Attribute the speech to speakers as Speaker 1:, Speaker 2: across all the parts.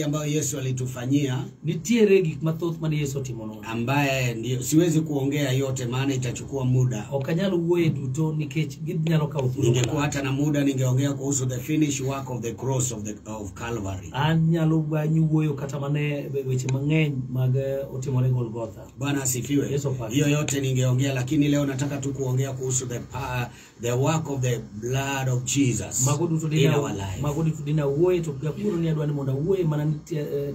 Speaker 1: ambayo Yesu alitufanyia,
Speaker 2: nitiere gik mathoth mane Yesu otimono,
Speaker 1: ambaye ndio siwezi kuongea yote maana itachukua muda.
Speaker 2: okanyalo wuoyo duto nikech ginyalo kawo thuolo.
Speaker 1: Ningekuwa hata na muda ningeongea kuhusu the finished work of the cross of Calvary.
Speaker 2: Anyalo wuoyo kata mane weche mang'eny mag otimore Golgotha.
Speaker 1: Bwana asifiwe.
Speaker 2: Yesu pake.
Speaker 1: Hiyo yote ningeongea, lakini leo nataka tu kuongea kuhusu the work of the blood of Jesus in our life.
Speaker 2: Magodi tudina wuoyo to gakuro ni adwani monda wuoyo mana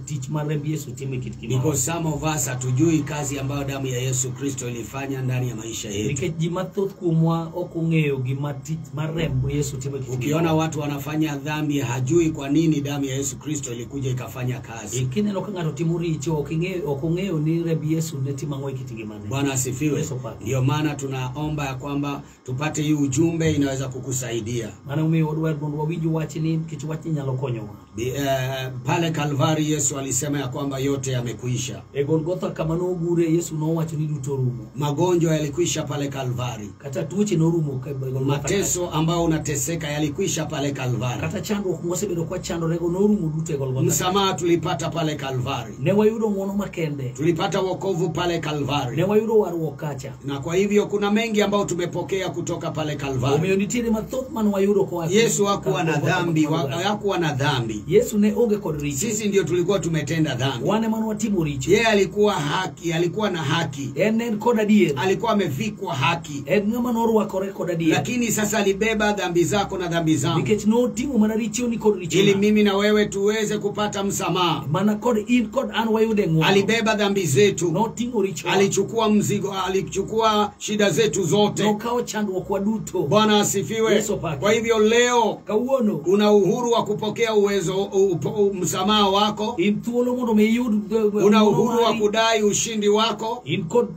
Speaker 2: teach marembi Yesu time kitikima.
Speaker 1: Because some of us hatujui kazi ambayo damu ya Yesu Kristo ilifanya ndani ya maisha yetu.
Speaker 2: Nikech jimathoth kumwa okung'eyo gima tich marembo Yesu time kitikima.
Speaker 1: Ukiona watu wanafanya dhambi hajui kwa nini damu ya Yesu Kristo ilikuja ikafanya kazi.
Speaker 2: Ikineno ka ng'ato timo richo okung'eyo ni rembi Yesu ne timo ang'o kitikima.
Speaker 1: Bwana asifiwe. Ndio maana tunaomba ya kwamba tupate hii ujumbe inaweza kukusaidia.
Speaker 2: Maana umeyo odwar mondo wawinjo wachni kich wachni nyalo konyowa.
Speaker 1: Pale Calvary Yesu alisema ya kwamba yote yamekwisha.
Speaker 2: E Golgotha kama no gure Yesu no wacho ni duto rumo.
Speaker 1: Magonjwa yalikwisha pale Calvary.
Speaker 2: Kata tuoche no rumo ka Golgotha.
Speaker 1: Mateso ambao unateseka yalikwisha pale Calvary.
Speaker 2: Kata chandruok mosebedo kwa chandorego no rumo duto e Golgotha.
Speaker 1: Msamaha tulipata pale Calvary.
Speaker 2: Ne wayudo ng'wono makende.
Speaker 1: Tulipata wokovu pale Calvary.
Speaker 2: Ne wayudo warruok kacha.
Speaker 1: Na kwa hivyo kuna mengi ambao tumepokea kutoka pale Calvary.
Speaker 2: Omiyo nitiere mathoth man wayudo kwa
Speaker 1: Yesu hakuwa na dhambi, hakuwa na dhambi.
Speaker 2: Yesu ne onge kod richo.
Speaker 1: Sisi ndio tulikuwa tumetenda dhambi.
Speaker 2: Wane man watimo richo.
Speaker 1: Yeye alikuwa haki, alikuwa na haki.
Speaker 2: En kod adier.
Speaker 1: Alikuwa amevikwa haki.
Speaker 2: En ng'ama norwakore kod adier.
Speaker 1: Lakini sasa alibeba dhambi zako na dhambi zangu.
Speaker 2: Nikech no timo mana richo ni kod richo.
Speaker 1: Ili mimi na wewe tuweze kupata msamaha.
Speaker 2: Mana kod in kod an wayude ng'wono.
Speaker 1: Alibeba dhambi zetu.
Speaker 2: No timo richo.
Speaker 1: Alichukua mzigo, alichukua shida zetu zote.
Speaker 2: No kao chandruok wa duto.
Speaker 1: Bwana asifiwe. Kwa hivyo leo
Speaker 2: kawuono
Speaker 1: una uhuru wa kupokea uwezo msamaha wako.
Speaker 2: In thuolo mondo miyud
Speaker 1: una uhuru wa kudai ushindi wako.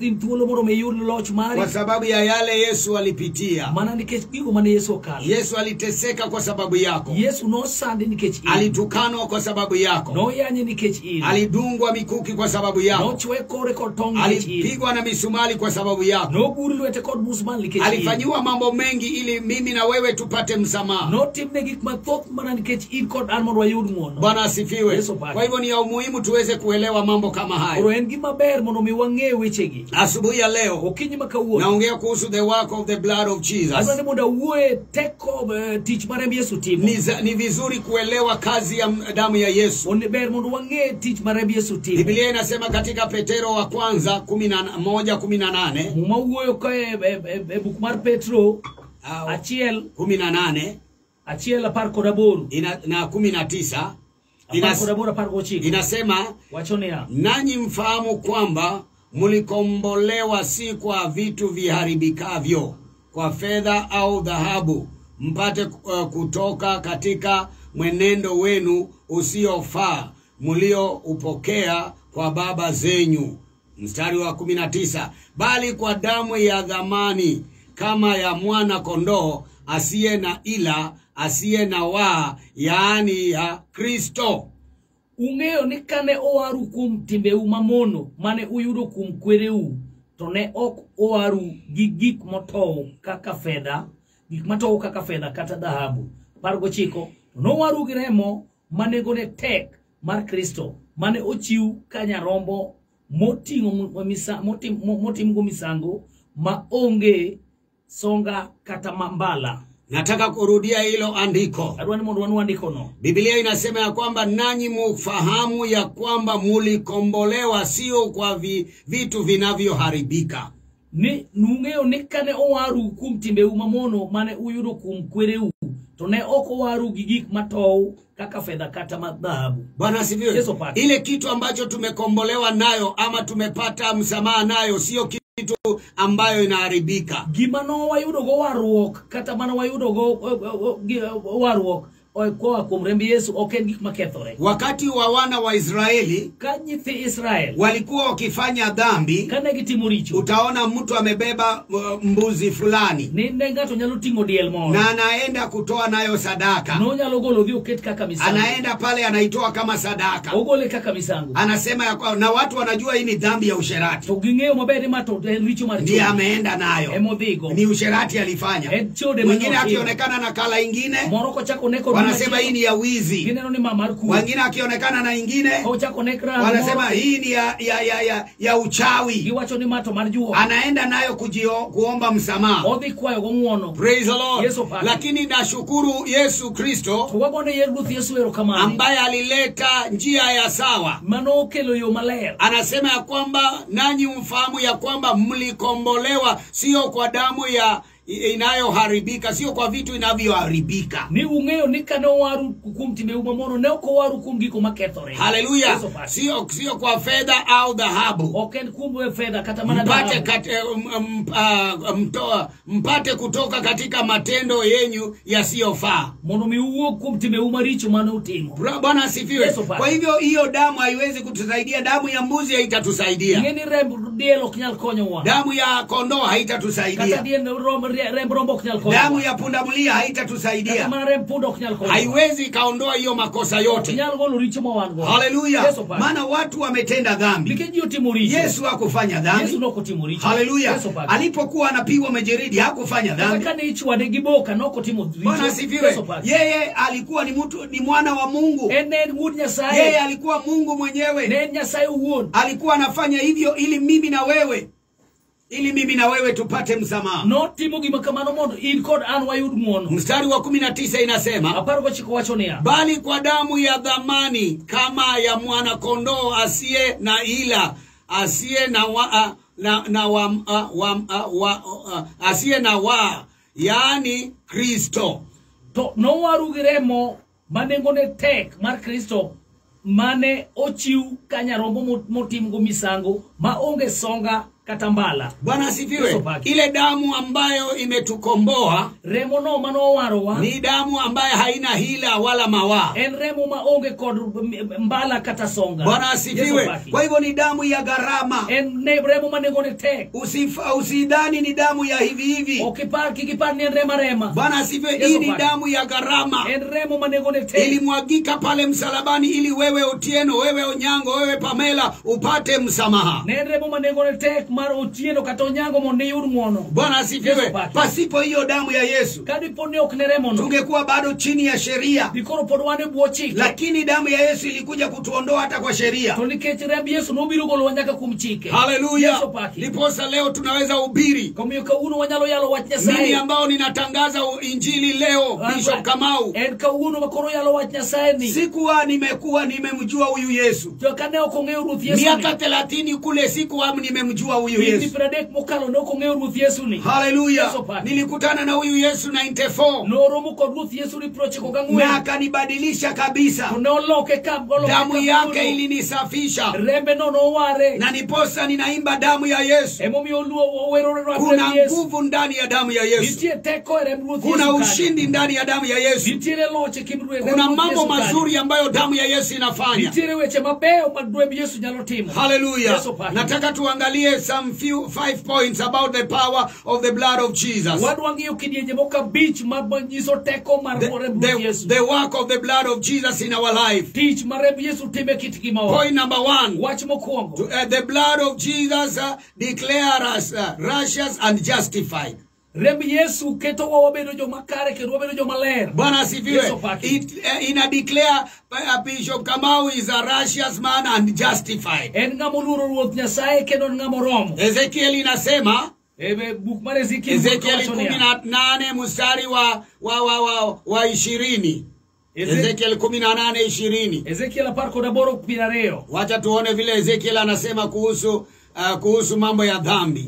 Speaker 2: In thuolo mondo miyud loch mari.
Speaker 1: Kwa sababu ya yale Yesu alipitia.
Speaker 2: Mana nikech gigo mane Yesu okalo.
Speaker 1: Yesu aliteseka kwa sababu yako.
Speaker 2: Yesu no sande nikech in.
Speaker 1: Alitukanwa kwa sababu yako.
Speaker 2: No yanye nikech in.
Speaker 1: Alidungwa mikuki kwa sababu yako.
Speaker 2: No chwe kore kod tong nikech in.
Speaker 1: Alipigwa na misumali kwa sababu yako.
Speaker 2: No guri lwete kod musmal nikech in.
Speaker 1: Alifanywa mambo mengi ili mimi na wewe tupate msamaha.
Speaker 2: No timne gik mathoth mana nikech in kod an mondo wayud ng'wono.
Speaker 1: Bwana asifiwe. Kwa hivyo ni ya umuhimu tuweze kuelewa mambo kama haya.
Speaker 2: Koro en gima ber mondo mi wang'e wechegi.
Speaker 1: Asubuhi ya leo
Speaker 2: okinyi makawuono
Speaker 1: naongea kuhusu the work of the blood of Jesus.
Speaker 2: Adwani mondo wuoye teko tich maremb Yesu timo.
Speaker 1: Ni vizuri kuelewa kazi ya damu ya Yesu.
Speaker 2: Oni ber mondo wang'e tich maremb Yesu timo.
Speaker 1: Biblia inasema katika Petero wa kwanza 11:18.
Speaker 2: Muma wuoyo ka e buk mar Petro
Speaker 1: 1:18
Speaker 2: 1:18
Speaker 1: na 19 inasema
Speaker 2: wachonea,
Speaker 1: nanyi mfahamu kwamba mlikombolewa si kwa vitu viharibikavyo, kwa fedha au dhahabu, mpate kutoka katika mwenendo wenu usiofaa mlioupokea kwa baba zenyu. Mstari wa 19, bali kwa damu ya dhamani kama ya mwana kondoo asiye na ila, asiye na waa, yaani ya Kristo.
Speaker 2: Ung'eyo ni kane owaru kuom timbeu mamono mane uyudo kuom kwereu, to ne ok owaru gi gik motow kaka fedha, gik matow kaka fedha kata dhahabu. 19, nowaru gi remo manegone tek mar Kristo, mane ochiw ka nyarombo motimgo misango ma onge songa kata mambala.
Speaker 1: Nataka kurudia hilo andiko.
Speaker 2: Adwani mondo wanu andiko no.
Speaker 1: Biblia inasema ya kwamba nanyi mufahamu ya kwamba mulikombolewa sio kwa vitu vinavyoharibika.
Speaker 2: Nung'eyo ni kane owaru kuom timbeu mamono mane uyudo kuom kwereu, to ne ok owaru gi gik matow kaka fedha kata dhahabu.
Speaker 1: Bwana asifiwe. Ile kitu ambacho tumekombolewa nayo ama tumepata msamaha nayo sio kitu ambayo inaharibika.
Speaker 2: Gima no wayudo go warruok kata mana wayudo go warruok kwa kumrembi Yesu oken gik makethore.
Speaker 1: Wakati wa wana wa Israeli,
Speaker 2: kanyithi Israel
Speaker 1: walikuwa wakifanya dhambi,
Speaker 2: kane gitimo richo,
Speaker 1: utaona mtu amebeba mbuzi fulani,
Speaker 2: ninde ngato nyalo tingo diel moro
Speaker 1: na anaenda kutoa nayo sadaka.
Speaker 2: No nyalo golo dhi oket kaka misango.
Speaker 1: Anaenda pale anaitoa kama sadaka.
Speaker 2: Ogole kaka misango.
Speaker 1: Anasema ya kwa, na watu wanajua hii ni dhambi ya usherati.
Speaker 2: To ging'eyo maber ni mato richo mar
Speaker 1: ndiye ameenda nayo.
Speaker 2: Emodhigo.
Speaker 1: Ni usherati alifanya. Mwingine akionekana na kala ingine,
Speaker 2: moro kochako neko
Speaker 1: wanasema hii ni ya wizi.
Speaker 2: Gineno ni mamar ku.
Speaker 1: Wengine akionekana na ingine wanasema hii ni ya uchawi.
Speaker 2: Giwacho ni mato marjuo.
Speaker 1: Anaenda nayo kuomba msamaha.
Speaker 2: Odhi kwayo gomuono.
Speaker 1: Praise the Lord. Lakini nashukuru Yesu Kristo ambaye alileta njia ya sawa. Anasema ya kwamba nanyi mfahamu ya kwamba mlikombolewa sio kwa damu ya inayoharibika, sio kwa vitu inavyoharibika.
Speaker 2: Ni ungeo nikano waru kumtime umamono neko waru kumgiko makethore.
Speaker 1: Haleluya. Sio kwa fedha au dhahabu.
Speaker 2: Oken kumbe fedha katamana
Speaker 1: mpate kutoka katika matendo yenyu yasiyofaa.
Speaker 2: Mono miuo kumtime umaricho maana utimo.
Speaker 1: Bwana asifiwe. Kwa hivyo hiyo damu haiwezi kutusaidia. Damu ya mbuzi haitatusaidia.
Speaker 2: Ngeni dielo kinyal konyo wa.
Speaker 1: Damu ya kondoo haitatusaidia. Damu ya pundamilia haitatusaidia. Haiwezi kaondoa hiyo makosa yote. Haleluya. Maana watu wametenda dhambi. Yesu hakufanya dhambi. Haleluya. Alipokuwa anapigwa majeredi hakufanya dhambi. Bwana asifiwe. Yeye alikuwa ni mwana wa Mungu. Yeye alikuwa Mungu mwenyewe. Alikuwa anafanya hivyo ili mimi na wewe tupate msamaha. Mstari wa 19 inasema, bali kwa damu ya dhamani kama ya mwana kondoo asiye na ila, asiye na wa, yani Kristo.
Speaker 2: To no warugiremo manengone tek mar Kristo mane ochiu kanyarombo motimgo misango maonge songa katambala.
Speaker 1: Bwana asifiwe. Ile damu ambayo imetukomboa,
Speaker 2: remo no mano warowa,
Speaker 1: ni damu ambayo haina hila wala mawa.
Speaker 2: En remo maonge kod mbala katasonga.
Speaker 1: Bwana asifiwe. Kwa hivyo ni damu ya gharama.
Speaker 2: En remo manengone tek.
Speaker 1: Usidhani ni damu ya hivi.
Speaker 2: Kikipar ni rema.
Speaker 1: Bwana asifiwe. Hii ni damu ya gharama.
Speaker 2: En remo manengone tek.
Speaker 1: Ilimwagika pale msalabani ili wewe Otieno, wewe Onyango, wewe Pamela upate msamaha.
Speaker 2: En remo manengone tek.
Speaker 1: Bwana asifiwe. Pasipo hiyo damu ya Yesu tungekuwa bado chini ya sheria. Lakini damu ya Yesu ilikuja kutuondoa hata kwa sheria. Haleluya. Liposa leo tunaweza hubiri. Mimi ambao ninatangaza injili leo, Bishop Kamau, sikuwa nimemjua huyu Yesu. Miaka 30 kule sikuwa nimemjua huyu Yesu. Haleluya. Nilikutana na huyu Yesu 94. Na akanibadilisha kabisa. Damu yake ilinisafisha. Na niposa ninaimba damu ya Yesu. Kuna nguvu ndani ya damu ya Yesu. Kuna ushindi ndani ya damu ya Yesu. Kuna mambo mazuri ambayo damu ya Yesu inafanya. Haleluya. Nataka tuangalie some 5 points about the power of the blood of Jesus. The work of the blood of Jesus in our life. Point number 1. The blood of Jesus declares us righteous and justified. Bwana asifiwe. Ina declare Bishop Kamau is a righteous man and justified. Ezekiel inasema, Ezekiel 18 mstari wa 20. Ezekiel 18:20.
Speaker 2: Ezekiel parko da boro pinareo.
Speaker 1: Wacha tuone vile Ezekiel anasema kuhusu mambo ya dhambi.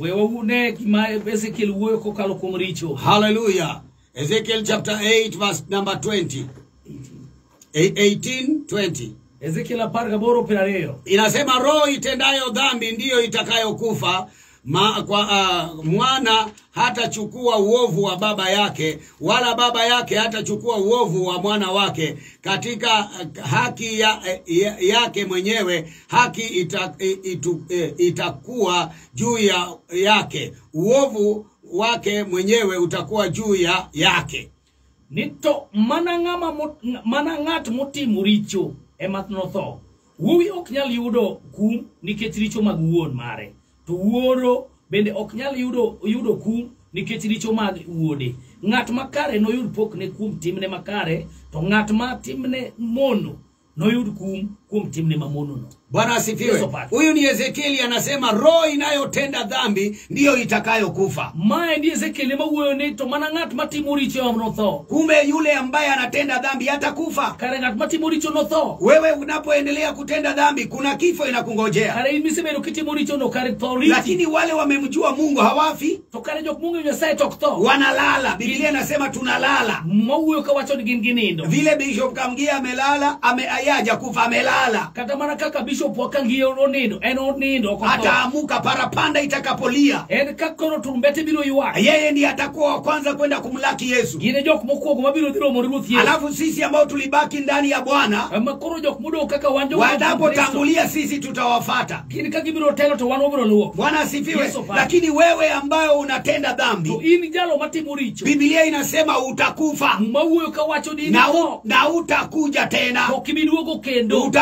Speaker 1: Hallelujah. Ezekiel chapter 8 verse number 20. 18:20.
Speaker 2: Ezekiel parka boro pinareo.
Speaker 1: Inasema roho itendayo dhambi ndiyo itakayokufa. Mwana hatachukua uovu wa baba yake, wala baba yake hatachukua uovu wa mwana wake. Katika haki yake mwenyewe haki itakuwa juu yake, uovu wake mwenyewe utakuwa juu yake.
Speaker 2: Nito manangat motimo richo ematnotho. Wuwi ok nyal yudo kum nikech richo mag wuon mare. To wuoro bende ok nyal yudo kum nikech richo mag wuode. Ng'at makare noyud pokne kuom timne makare, to ng'at ma timne mono noyud kuom timne mamono no.
Speaker 1: Bwana asifiwe. Huyu ni Ezekieli anasema roho inayotenda dhambi ndiyo itakayokufa.
Speaker 2: Mae ndi Ezekieli mawuoyo ni to mana ng'at matimo richo no tho.
Speaker 1: Kumbe yule ambaye anatenda dhambi hatakufa.
Speaker 2: Kare ng'at matimo richo no tho.
Speaker 1: Wewe unapoendelea kutenda dhambi kuna kifo inakungojea.
Speaker 2: Kare imisebedo kitimo richo no kare tho riti.
Speaker 1: Lakini wale wamemjua Mungu hawafi.
Speaker 2: To kare jok Mungu Nyasaye tok tho.
Speaker 1: Wanalala. Biblia inasema tunalala.
Speaker 2: Mawuoyo kawacho ni ginindo.
Speaker 1: Vile Bishop Kamgia amelala, ayaja kufa amelala.
Speaker 2: Kata mana kaka Bishop wakangie onindo, onindo.
Speaker 1: Ataamuka parapanda itakapolia.
Speaker 2: Kakono turumbete biro yuwa.
Speaker 1: Yeye ndiye atakuwa wa kwanza kwenda kumlaki Yesu.
Speaker 2: Gine jok mokuogo mabiro dhiro moriruth Yesu.
Speaker 1: Alafu sisi ambao tulibaki ndani ya Bwana,
Speaker 2: makoro jok mudo kaka wanjo
Speaker 1: wanapotangulia sisi tutawafuata.
Speaker 2: Gine kaka biro telo to wan obiro luwo.
Speaker 1: Bwana asifiwe. Lakini wewe ambayo unatenda dhambi,
Speaker 2: to in jalo matimo richo,
Speaker 1: Biblia inasema utakufa.
Speaker 2: Mawuoyo kawacho ni
Speaker 1: na utakuja tena.
Speaker 2: To kibiduogo kendo.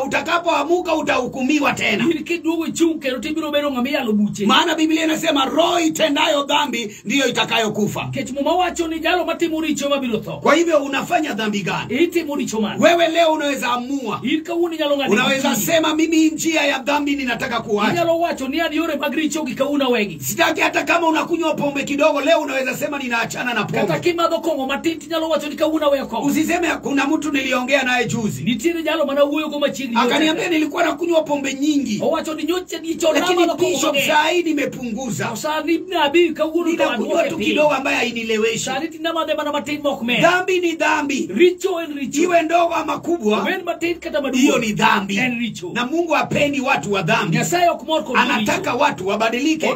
Speaker 1: Utakapoamuka utahukumiwa tena.
Speaker 2: Kiduogo chung kendo tibiro bedo ng'ama yalo buche.
Speaker 1: Maana Biblia inasema roho itendayo dhambi ndiyo itakayokufa.
Speaker 2: Kech mumawacho ni jalo matimo richo mabiro tho.
Speaker 1: Kwa hivyo unafanya dhambi gani?
Speaker 2: Itimo richo man.
Speaker 1: Wewe leo unaweza amua.
Speaker 2: Ikawuni nyalo ng'adi.
Speaker 1: Unaweza sema mimi njia ya dhambi ninataka kuacha.
Speaker 2: Nyalo wacho ni ani yore magricho gikauna wegi.
Speaker 1: Sitaki hata kama unakunywa pombe kidogo leo unaweza sema ninaachana na pombe.
Speaker 2: Kata kimadho kongo matiti nyalo wacho ni kauna weya kongo.
Speaker 1: Usiseme kuna mtu niliongea naye juzi.
Speaker 2: Nitire jalo mana wuoyo go machini.
Speaker 1: Akaniambia nilikuwa nakunywa pombe nyingi.
Speaker 2: Wacho ni nyoche gicho
Speaker 1: rama na kongo. Bishop sai nimepunguza.
Speaker 2: Sasa ni nabii kauru
Speaker 1: ninakunywa tu kidogo ambaye hainileweshi.
Speaker 2: Sasa tinama de mana matini mokme.
Speaker 1: Dhambi ni dhambi.
Speaker 2: Richo en richo.
Speaker 1: Iwe ndogo ama kubwa.
Speaker 2: Wen matini kata maduo.
Speaker 1: Hiyo ni dhambi.
Speaker 2: En richo.
Speaker 1: Na Mungu hapendi watu wa dhambi.
Speaker 2: Nyasaye okumorko.
Speaker 1: Anataka watu wabadilike.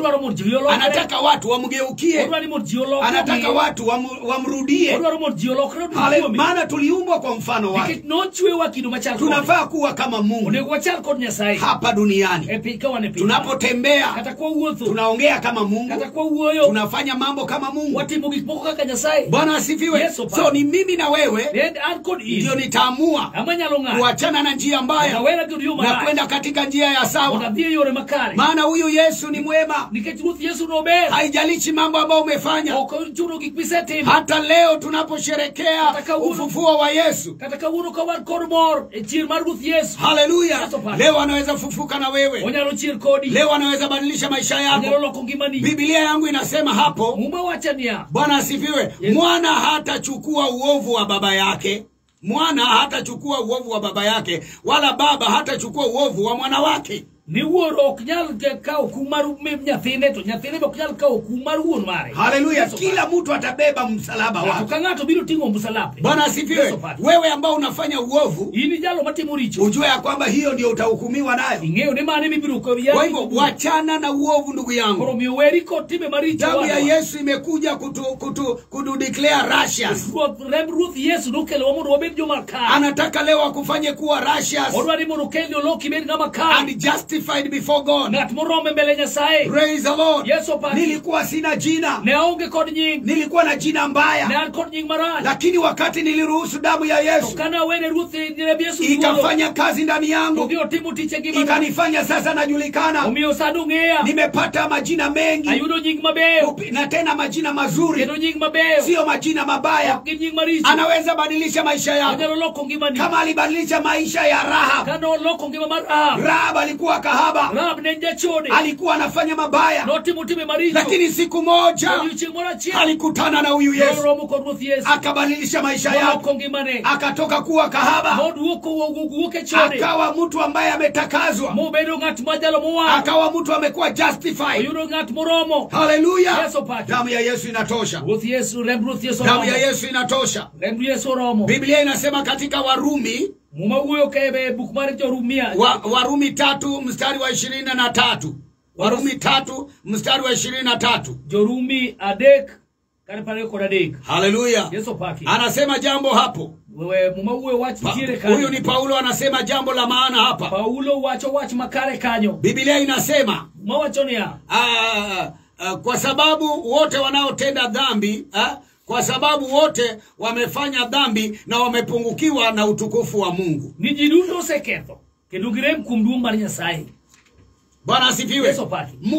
Speaker 1: Anataka watu wamgeukie. Anataka watu wamrudie. Maana tuliumbwa kwa mfano wake. Tunafaa kuwa kama Mungu hapa duniani. Tunapotembea tunaongea kama Mungu. Tunafanya mambo kama Mungu. Bwana asifiwe. So ni mimi na wewe ndio nitaamua kuachana na njia mbaya na kwenda katika njia ya sawa. Maana huyu Yesu ni mwema. Haijalishi mambo ambayo umefanya. Hata leo tunaposherekea ufufuo wa Yesu. Haleluya. Leo anaweza fufuka na wewe. Leo anaweza badilisha maisha yako. Biblia yangu inasema hapo. Bwana asifiwe. Mwana hatachukua uovu wa baba yake. Mwana hatachukua uovu wa baba yake, wala baba hatachukua uovu wa mwana wake.
Speaker 2: Ni wuoro ok nyal kao kumaru nyathine to nyathine ok nyal kao kumaru wuon mare.
Speaker 1: Haleluya. Kila mtu atabeba msalaba wake.
Speaker 2: Kang'ato biro tingo msalaba.
Speaker 1: Bwana asifiwe. Wewe ambao unafanya uovu,
Speaker 2: ini jalo matimo richo,
Speaker 1: ujue ya kwamba hiyo ndio utahukumiwa nayo.
Speaker 2: Ingeo ni mane mibiro ko ya.
Speaker 1: Kwa hivyo wachana na uovu ndugu yangu.
Speaker 2: Koro miweri ko time maricho.
Speaker 1: Damu ya Yesu imekuja kutu declare righteous.
Speaker 2: Ruth Yesu nokelo mondo obed joma kare.
Speaker 1: Anataka leo akufanye kuwa righteous.
Speaker 2: Odwani mondo kendo loki bed ngama kare.
Speaker 1: And justified before God.
Speaker 2: Praise
Speaker 1: the Lord.
Speaker 2: Yes,
Speaker 1: nilikuwa sina jina. Nilikuwa na jina mbaya. Lakini wakati niliruhusu damu ya Yesu ikafanya kazi ndani yangu, ikanifanya sasa najulikana. Nimepata majina mengi na tena majina mazuri, sio majina mabaya. Anaweza badilisha maisha yako kama alibadilisha maisha ya Rahab. Rahab alikuwa kahaba, alikuwa anafanya mabaya, lakini siku moja alikutana na huyu Yesu, akabadilisha maisha yake, akatoka kuwa kahaba akawa mtu ambaye ametakazwa, akawa mtu amekuwa justified. Haleluya. Damu ya Yesu inatosha. Damu ya Yesu inatosha. Biblia inasema katika Warumi Warumi 3 mstari wa 23. Warumi 3 mstari wa 23.
Speaker 2: Jorumi adek kare pare ko adek.
Speaker 1: Haleluya. Anasema jambo hapo.
Speaker 2: Huyu
Speaker 1: ni Paulo anasema jambo la maana hapa.
Speaker 2: Paulo wach makare kanyo.
Speaker 1: Biblia inasema
Speaker 2: mawachonia
Speaker 1: kwa sababu wote wanaotenda dhambi, kwa sababu wote wamefanya dhambi na wamepungukiwa na utukufu wa Mungu.
Speaker 2: Ni jidundo seketho kedugirem kumduong mar Nyasaye.
Speaker 1: Bwana asifiwe.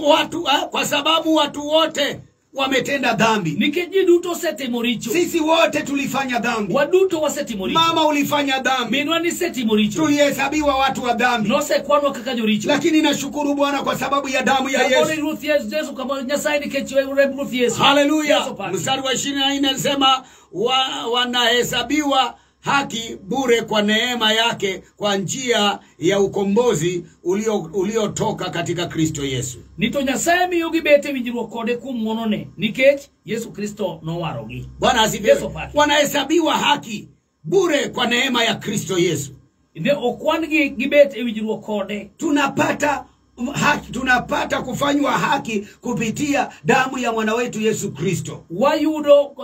Speaker 1: Watu kwa sababu watu wote wametenda dhambi.
Speaker 2: Nikech duto osetimo richo.
Speaker 1: Sisi wote tulifanya dhambi.
Speaker 2: Waduto wasetimo richo.
Speaker 1: Mama ulifanya dhambi.
Speaker 2: Minwa nisetimo richo.
Speaker 1: Tulihesabiwa watu wa dhambi.
Speaker 2: Nosekwanwa kaka joricho.
Speaker 1: Lakini nashukuru Bwana kwa sababu ya damu ya Yesu.
Speaker 2: Yesu kama Nyasaye nikech Ruth Yesu.
Speaker 1: Haleluya. Mstari wa 24 anasema wanahesabiwa haki bure kwa neema yake kwa njia ya ukombozi uliotoka katika Kristo Yesu.
Speaker 2: Nito Nyasaye miyo gibete winjruok kode kuom ng'wonone nikech Yesu Kristo nowarogi.
Speaker 1: Bwana asifiwe. Wanahesabiwa haki bure kwa neema ya Kristo Yesu.
Speaker 2: Ne okwan gibet e winjruok kode.
Speaker 1: Tunapata kufanywa haki kupitia damu ya mwana wetu Yesu Kristo.
Speaker 2: Wayudo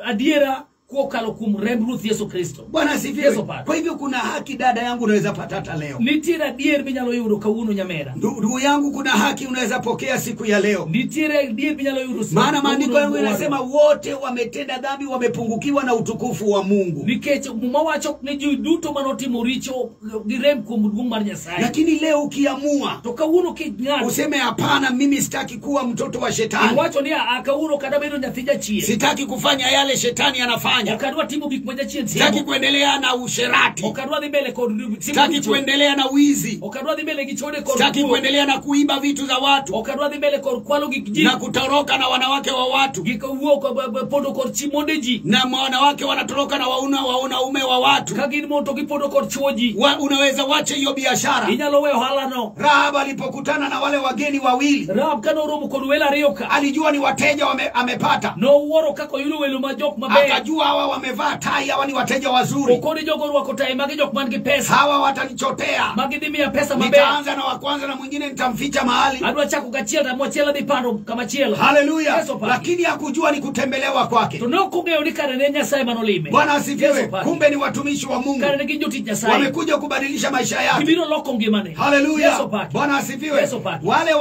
Speaker 2: adiera kuokalo kum remb Ruth Yesu Kristo.
Speaker 1: Bwana asifiwe. Kwa hivyo kuna haki dada yangu unaweza pata hata leo.
Speaker 2: Nitiere adier minyalo yudo kawuono nyamera.
Speaker 1: Ndugu yangu kuna haki unaweza pokea siku ya leo.
Speaker 2: Nitiere adier minyalo yudo siku.
Speaker 1: Maana maandiko yangu yanasema wote wametenda dhambi wamepungukiwa na utukufu wa Mungu.
Speaker 2: Nikech mawacho ni duto manotimo richo girem kuom duong' mar Nyasaye.
Speaker 1: Lakini leo ukiamua
Speaker 2: to kawuono king'ado
Speaker 1: useme hapana, mimi sitaki kuwa mtoto wa shetani.
Speaker 2: Wacho ni akawuono kada bedo nyathi jachien.
Speaker 1: Sitaki kufanya yale shetani anafanya.
Speaker 2: Okadwa timo gik majachien.
Speaker 1: Sitaki kuendelea na usherati.
Speaker 2: Okadwa dhi mbele kod
Speaker 1: sitaki kuendelea na wizi.
Speaker 2: Okadwa dhi mbele gi chode kod
Speaker 1: sitaki kuendelea na kuiba vitu za watu.
Speaker 2: Okadwa dhi mbele kod kwalo gik ji
Speaker 1: na kutoroka na wanawake wa watu.
Speaker 2: Gikowuok podo kod chimonde ji
Speaker 1: na wanawake wanatoroka na wanaume wa watu.
Speaker 2: Kagin moto gipodo kod chuoji.
Speaker 1: Unaweza wache hiyo biashara.
Speaker 2: Inyalo weyo halano.
Speaker 1: Rahab alipokutana na wale wageni wawili.
Speaker 2: Rahab kano romo kod welo ariyo ka.
Speaker 1: Alijua ni wateja amepata.
Speaker 2: No wuoro kako yudo welo majok maber.
Speaker 1: Akajua hawa wamevaa tai, hawa ni wateja wazuri.
Speaker 2: Okoni jogo rwako tai magi jok man gi pesa.
Speaker 1: Hawa watanichotea.
Speaker 2: Magi dimia pesa maber.
Speaker 1: Nitaanza na wa kwanza na mwingine nitamficha mahali.
Speaker 2: Adwa chako kachiel na mochiela di pando kama chielo.
Speaker 1: Haleluya. Lakini hakujua ni kutembelewa kwake.
Speaker 2: To no kungeo ni kare ne Nyasaye manolime.
Speaker 1: Bwana asifiwe. Kumbe ni watumishi wa Mungu.
Speaker 2: Kare ne ginjoti Nyasaye.
Speaker 1: Wamekuja kubadilisha maisha yake.
Speaker 2: Kibiro loko ngimane.
Speaker 1: Haleluya. Bwana asifiwe. Wale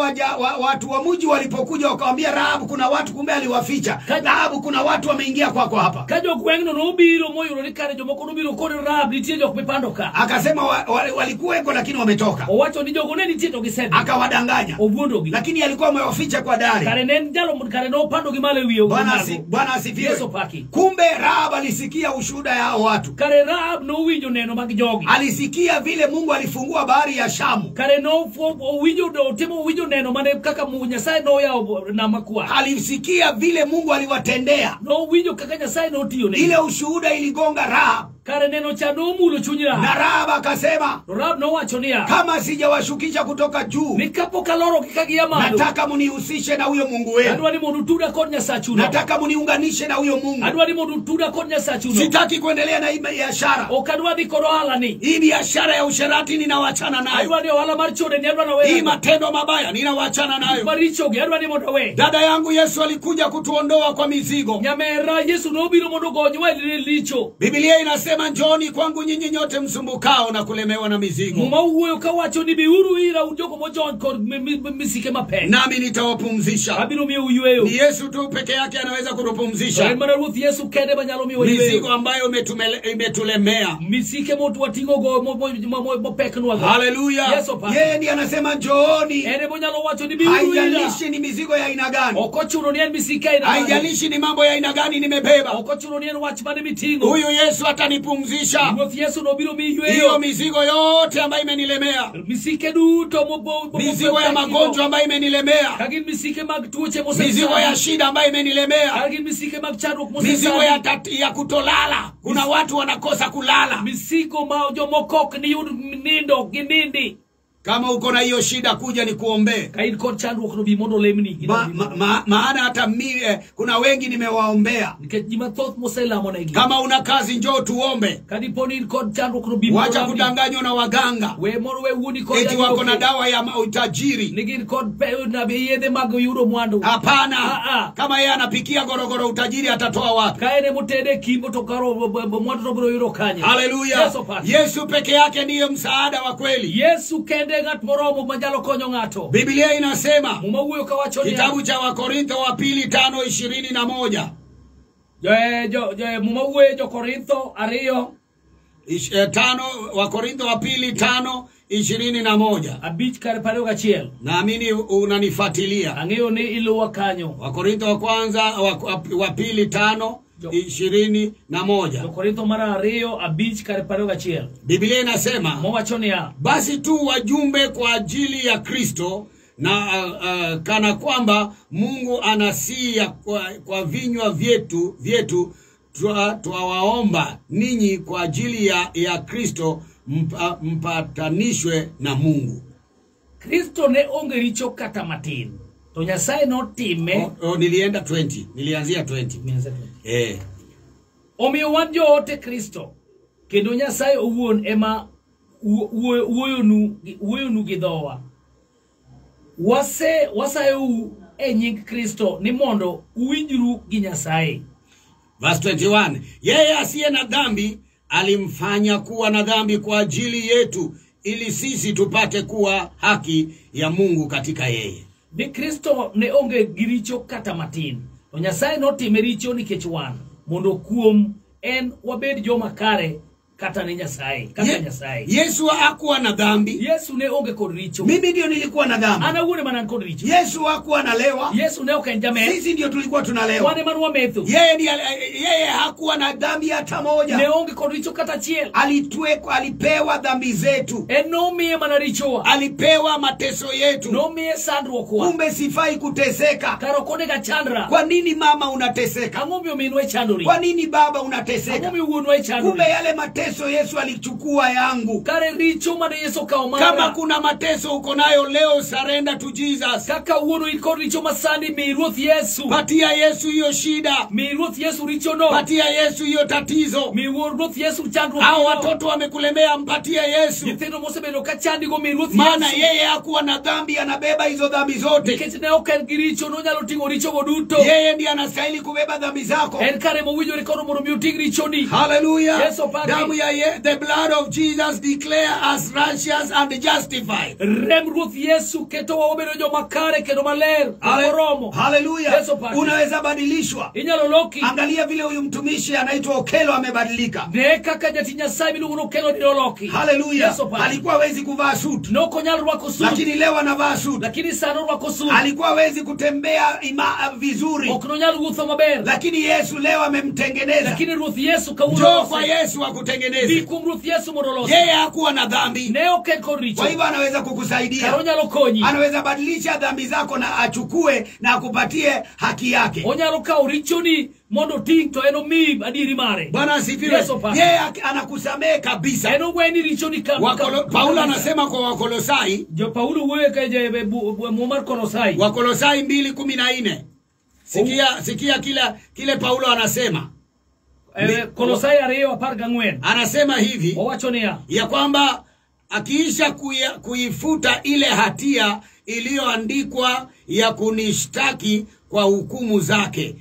Speaker 1: watu wa mji walipokuja wakamwambia Rahab kuna watu, kumbe aliwaficha. Rahab kuna watu wameingia kwako hapa.
Speaker 2: Kajo gwengno no biro moyuro ni kare jomoko no biro kod Rahab nitie jok mipando ka.
Speaker 1: Akasema walikuweko lakini wametoka.
Speaker 2: Owacho ni jogo ne nitie to gisebe.
Speaker 1: Akawadanganya.
Speaker 2: Obuondogi.
Speaker 1: Lakini alikuwa amewaficha kwa dari.
Speaker 2: Kare ne jalo kare no pando gimale wiyo.
Speaker 1: Bwana asifiwe. Kumbe Rahab alisikia ushuhuda ya hao watu.
Speaker 2: Kare Rahab no winjo neno mag jogi.
Speaker 1: Alisikia vile Mungu alifungua bahari ya Shamu.
Speaker 2: Kare no winjo do timo winjo neno mane kaka Nyasaye no ya na makwa.
Speaker 1: Alisikia vile Mungu aliwatendea.
Speaker 2: No winjo kaka Nyasaye no tiyo ne.
Speaker 1: Ile ushuhuda iligonga Rahab.
Speaker 2: Kare neno cha no mulo chuny Rahab.
Speaker 1: Na Rahab akasema,
Speaker 2: Rahab no wacho niya,
Speaker 1: kama sijawashukisha kutoka juu,
Speaker 2: nikapo kaloro kikagia malo,
Speaker 1: nataka munihusishe na huyo Mungu wenu.
Speaker 2: Adwa ni mundu tuda kod Nyasachu.
Speaker 1: Nataka muniunganishe na huyo Mungu.
Speaker 2: Adwa ni mundu tuda kod Nyasachu.
Speaker 1: Sitaki kuendelea na hii biashara.
Speaker 2: Okadwa di kod ohala ni.
Speaker 1: Hii biashara ya usherati ninawachana nayo.
Speaker 2: Adwa ni ohala mar chode ni adwa na wewe.
Speaker 1: Hii matendo mabaya ninawachana nayo.
Speaker 2: Maricho gi adwa ni mondo we.
Speaker 1: Dada yangu, Yesu alikuja kutuondoa kwa mizigo.
Speaker 2: Nyamera Yesu no biro mondo gonywa licho.
Speaker 1: Biblia inasema njoni kwangu nyinyi nyote msumbukao na kulemewa na mizigo.
Speaker 2: Muma uwe kawacho ni biuru ira ujoko mojon kod misike mape.
Speaker 1: Nami nitawapumzisha.
Speaker 2: Abiro miyo uyweyo.
Speaker 1: Ni Yesu tu peke yake anaweza kutupumzisha.
Speaker 2: Mara Ruth Yesu kende banyalo miyo uyweyo.
Speaker 1: Mizigo ambayo imetulemea.
Speaker 2: Misike motu watingo go mopeknwa.
Speaker 1: Haleluya. Yeye ndiye anasema njooni.
Speaker 2: Ene bonyalo wacho ni biuru ira.
Speaker 1: Haijalishi ni mizigo ya aina gani.
Speaker 2: Okochuno ni misike ina.
Speaker 1: Haijalishi ni mambo ya aina gani nimebeba.
Speaker 2: Okochuno ni wach mane mitingo.
Speaker 1: Huyu Yesu atanipumzisha.
Speaker 2: Ruth Yesu no biro miyweyo.
Speaker 1: Hiyo mizigo yote ambayo imenilemea.
Speaker 2: Misike duto
Speaker 1: mizigo ya magonjwa ambayo imenilemea.
Speaker 2: Kagin misike mag tuoche mosesa.
Speaker 1: Mizigo ya shida ambayo imenilemea.
Speaker 2: Kagin misike mag chandruok mosesa.
Speaker 1: Mizigo ya kutolala. Kuna watu wanakosa kulala.
Speaker 2: Mizigo ma jomokok ni yud nindo ginindi.
Speaker 1: Kama uko na hiyo shida kuja ni kuombe.
Speaker 2: Kain kod chandruok no bi mondo lemni.
Speaker 1: Maana hata kuna wengi nimewaombea.
Speaker 2: Nikajima thoth mosela monegi.
Speaker 1: Kama una kazi njoo tuombe.
Speaker 2: Kadiponi kod chandruok no bi
Speaker 1: mondo. Wacha kudanganywa na waganga.
Speaker 2: We moro we wuni kod
Speaker 1: eti wako na dawa ya utajiri.
Speaker 2: Nigin kod na yedhe mag yudo mwandu.
Speaker 1: Hapana. Kama yeye anapikia gorogoro utajiri atatoa wapi?
Speaker 2: Kaene mutede kimbo to karo mwandu to biro yudo kanye.
Speaker 1: Haleluya. Yesu peke yake ndiye msaada wa kweli.
Speaker 2: Yesu kende ngat moromo manjalo konyo ngato.
Speaker 1: Biblia inasema
Speaker 2: mumawuyo kawacho ni
Speaker 1: kitabu cha Wakorintho wa pili 5:21.
Speaker 2: Mumawuyo jo Korintho ariyo
Speaker 1: 5 Wakorintho wa pili 5 21.
Speaker 2: Abich kar paro gachiel.
Speaker 1: Naamini unanifuatilia.
Speaker 2: Ang'eyo ni iluwa kanyo.
Speaker 1: Wakorintho wa kwanza wa pili 5:21.
Speaker 2: Wakorintho mara ariyo abich kar paro gachiel.
Speaker 1: Biblia inasema
Speaker 2: Mowachoni ya
Speaker 1: basi tu wajumbe kwa ajili ya Kristo na kana kwamba Mungu anasia kwa vinywa vyetu twawaomba ninyi kwa ajili ya Kristo mpatanishwe na Mungu.
Speaker 2: Kristo ne onge richo kata matin. To Nyasaye no time.
Speaker 1: Nilienda 20. Nilianzia 20.
Speaker 2: Omiyo wan joote Kristo. Kendo Nyasaye owuon ema wuoyonu gi dhowa. Wasayou e nying Kristo ni mondo uwinjru gi Nyasaye.
Speaker 1: Verse 21. Yeye asiye na dhambi alimfanya kuwa na dhambi kwa ajili yetu ili sisi tupate kuwa haki ya Mungu katika yeye.
Speaker 2: Ni Kristo ne onge giricho kata matin. To Nyasaye no time richo nikech wan mondo kuom en wabed joma kare kata ni Nyasaye. Nyasaye.
Speaker 1: Yesu hakuwa na dhambi.
Speaker 2: Yesu ne onge kod richo.
Speaker 1: Mimi ndio nilikuwa na dhambi.
Speaker 2: Ana wuone manan kod richo.
Speaker 1: Yesu hakuwa analewa.
Speaker 2: Yesu ne ok en jamet.
Speaker 1: Sisi ndio tulikuwa tunalewa.
Speaker 2: Wane man wametho.
Speaker 1: Yeye hakuwa na dhambi hata moja.
Speaker 2: Ne onge kod richo kata chiel.
Speaker 1: Alipewa dhambi zetu.
Speaker 2: En nomiye mana richowa.
Speaker 1: Alipewa mateso yetu.
Speaker 2: Nomiye sandruok wa.
Speaker 1: Kumbe sifai kuteseka.
Speaker 2: Karo kone ga chandra.
Speaker 1: Kwa nini mama unateseka?
Speaker 2: Ang'ombe minwe chandori.
Speaker 1: Kwa nini baba unateseka?
Speaker 2: Ang'ombe wuonwe chandori.
Speaker 1: Kumbe yale mateso Yesu alichukua yangu.
Speaker 2: Kare richo mane Yesu kao mara.
Speaker 1: Kama kuna mateso uko nayo leo, surrender to Jesus.
Speaker 2: Kaka uono iko richo masani mi ruoth Yesu.
Speaker 1: Patia Yesu hiyo shida.
Speaker 2: Mi ruoth Yesu richo no.
Speaker 1: Patia Yesu hiyo tatizo.
Speaker 2: Mi ruoth Yesu chandro.
Speaker 1: Hao watoto wamekulemea, mpatia Yesu.
Speaker 2: Nitendo mose bedo kachandi go mi ruoth Yesu.
Speaker 1: Maana yeye hakuwa na dhambi, anabeba hizo dhambi zote.
Speaker 2: Nikech ne ok en gi richo no nyalo tingo richo go duto.
Speaker 1: Yeye ndiye anastahili kubeba dhambi zako.
Speaker 2: En kare mowinjore kono mondo mi uting richo ni.
Speaker 1: Hallelujah.
Speaker 2: Yes,
Speaker 1: damu ya the blood of Jesus declare us righteous and justified.
Speaker 2: Rem ruoth Yesu keto wa obedo joma kare kendo maler. Koromo.
Speaker 1: Hallelujah.
Speaker 2: Yes,
Speaker 1: unaweza badilishwa.
Speaker 2: Inyalo loki.
Speaker 1: Angalia vile huyu mtumishi anaitwa Okelo amebadilika.
Speaker 2: Ne kaka jati Nyasaye miluongo Okelo ni loki.
Speaker 1: Hallelujah.
Speaker 2: Yes,
Speaker 1: alikuwa hawezi kuvaa suit.
Speaker 2: Noko nyalo rwako suit.
Speaker 1: Lakini leo anavaa suit.
Speaker 2: Lakini sasa rwako suit.
Speaker 1: Alikuwa hawezi kutembea vizuri.
Speaker 2: Ok nyalo wuotho maber.
Speaker 1: Lakini Yesu leo amemtengeneza.
Speaker 2: Lakini ruoth Yesu kauno.
Speaker 1: Njoo kwa Yesu akutengeneze.
Speaker 2: Bikum ruoth Yesu morolosi.
Speaker 1: Yeye hakuwa na dhambi.
Speaker 2: Ne ok kod richo.
Speaker 1: Kwa hivyo anaweza kukusaidia.
Speaker 2: Karonyalo konyi.
Speaker 1: Anaweza badilisha dhambi zako na achukue na akupatie haki yake.
Speaker 2: Onyalo kao richoni mondo ting to eno mi adiri mare.
Speaker 1: Bwana asifiwe. Yeye anakusamehe kabisa.
Speaker 2: Eno weni richoni
Speaker 1: Paulo anasema kwa Wakolosai.
Speaker 2: Jo Paulo weke je Muhammad Kolosai.
Speaker 1: Wakolosai 2:14. Sikia kile Paulo anasema.
Speaker 2: Kolosai 2:14.
Speaker 1: Anasema hivi.
Speaker 2: Owachonia
Speaker 1: ya kwamba akiisha kuifuta ile hatia iliyoandikwa ya kunishtaki kwa hukumu zake,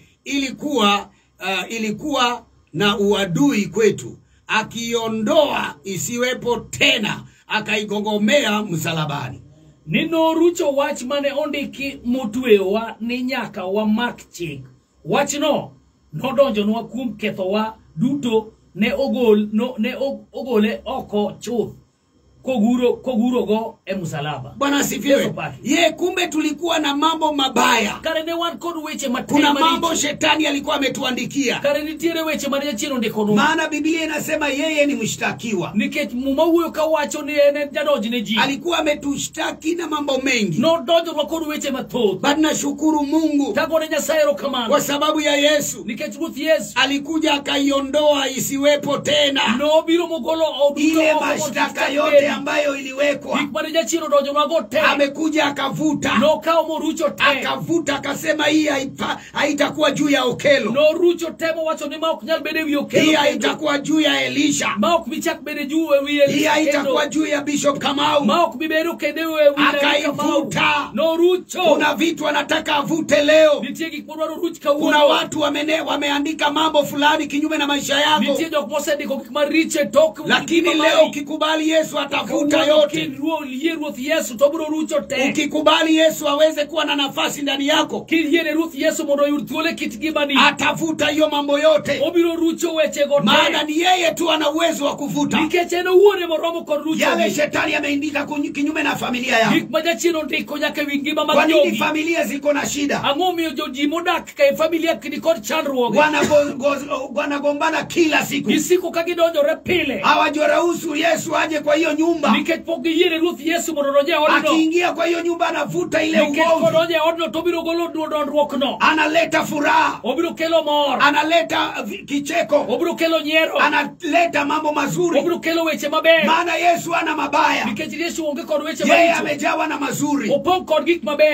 Speaker 1: ilikuwa na uadui kwetu, akiondoa isiwepo tena, akaigongomea msalabani.
Speaker 2: Nino rucho wach mane ondiki motwewa ni nyaka wa mak chik. Wach no nodonjo nwa kuom ketho wa duto, ne ogole oko chuth koguro go msalaba.
Speaker 1: Bwana asifiwe. Ye kumbe tulikuwa na mambo mabaya.
Speaker 2: Kare ne wan kod weche matema.
Speaker 1: Kuna mambo shetani alikuwa ametuandikia.
Speaker 2: Kare nitiere weche mane jachiro ndiko no.
Speaker 1: Maana Biblia inasema yeye ni mshtakiwa.
Speaker 2: Nikech muma huyo kawacho ni ene jadojne ji.
Speaker 1: Alikuwa ametushtaki na mambo mengi.
Speaker 2: No dojo kod weche mathoth.
Speaker 1: But nashukuru Mungu.
Speaker 2: Tagone Nyasaye erokamano.
Speaker 1: Kwa sababu ya Yesu.
Speaker 2: Nikech ruoth Yesu
Speaker 1: alikuja akaiondoa isiwepo tena.
Speaker 2: No biro mogolo oduto
Speaker 1: ile mashtaka yote ambayo iliwekwa. Amekuja akavuta.
Speaker 2: No kao morucho te.
Speaker 1: Akavuta akasema hii haitakuwa juu ya Okelo.
Speaker 2: No rucho temo wacho ni maok nyal bede wi Okelo.
Speaker 1: Hii haitakuwa juu ya Elisha.
Speaker 2: Maok bichak bede juu wi Elisha.
Speaker 1: Hii haitakuwa juu ya Bishop Kamau.
Speaker 2: Maok bibedo kede wi
Speaker 1: akaivuta.
Speaker 2: No rucho.
Speaker 1: Kuna vitu anataka avute leo.
Speaker 2: Nitie gik modwaro ruch kawuono.
Speaker 1: Kuna watu wameandika mambo fulani kinyume na maisha yako.
Speaker 2: Nitie jok mosediko gik maricho tok.
Speaker 1: Lakini leo ukikubali Yesu atavuta. atafuta yote. Ukikubali Yesu aweze kuwa na nafasi ndani yako, atafuta hiyo mambo yote. Maana ni yeye tu ana uwezo wa kufuta yale shetani ameindika kinyume na familia yako. Kwa nini familia ziko na shida? Wanagombana kila siku. Hawajaruhusu Yesu aje kwa hiyo nyumba. Akiingia kwa hiyo nyumba anavuta ile ugomvi. Analeta furaha. Analeta kicheko. Analeta mambo mazuri. Maana Yesu ana mabaya. Yeye amejawa na mazuri.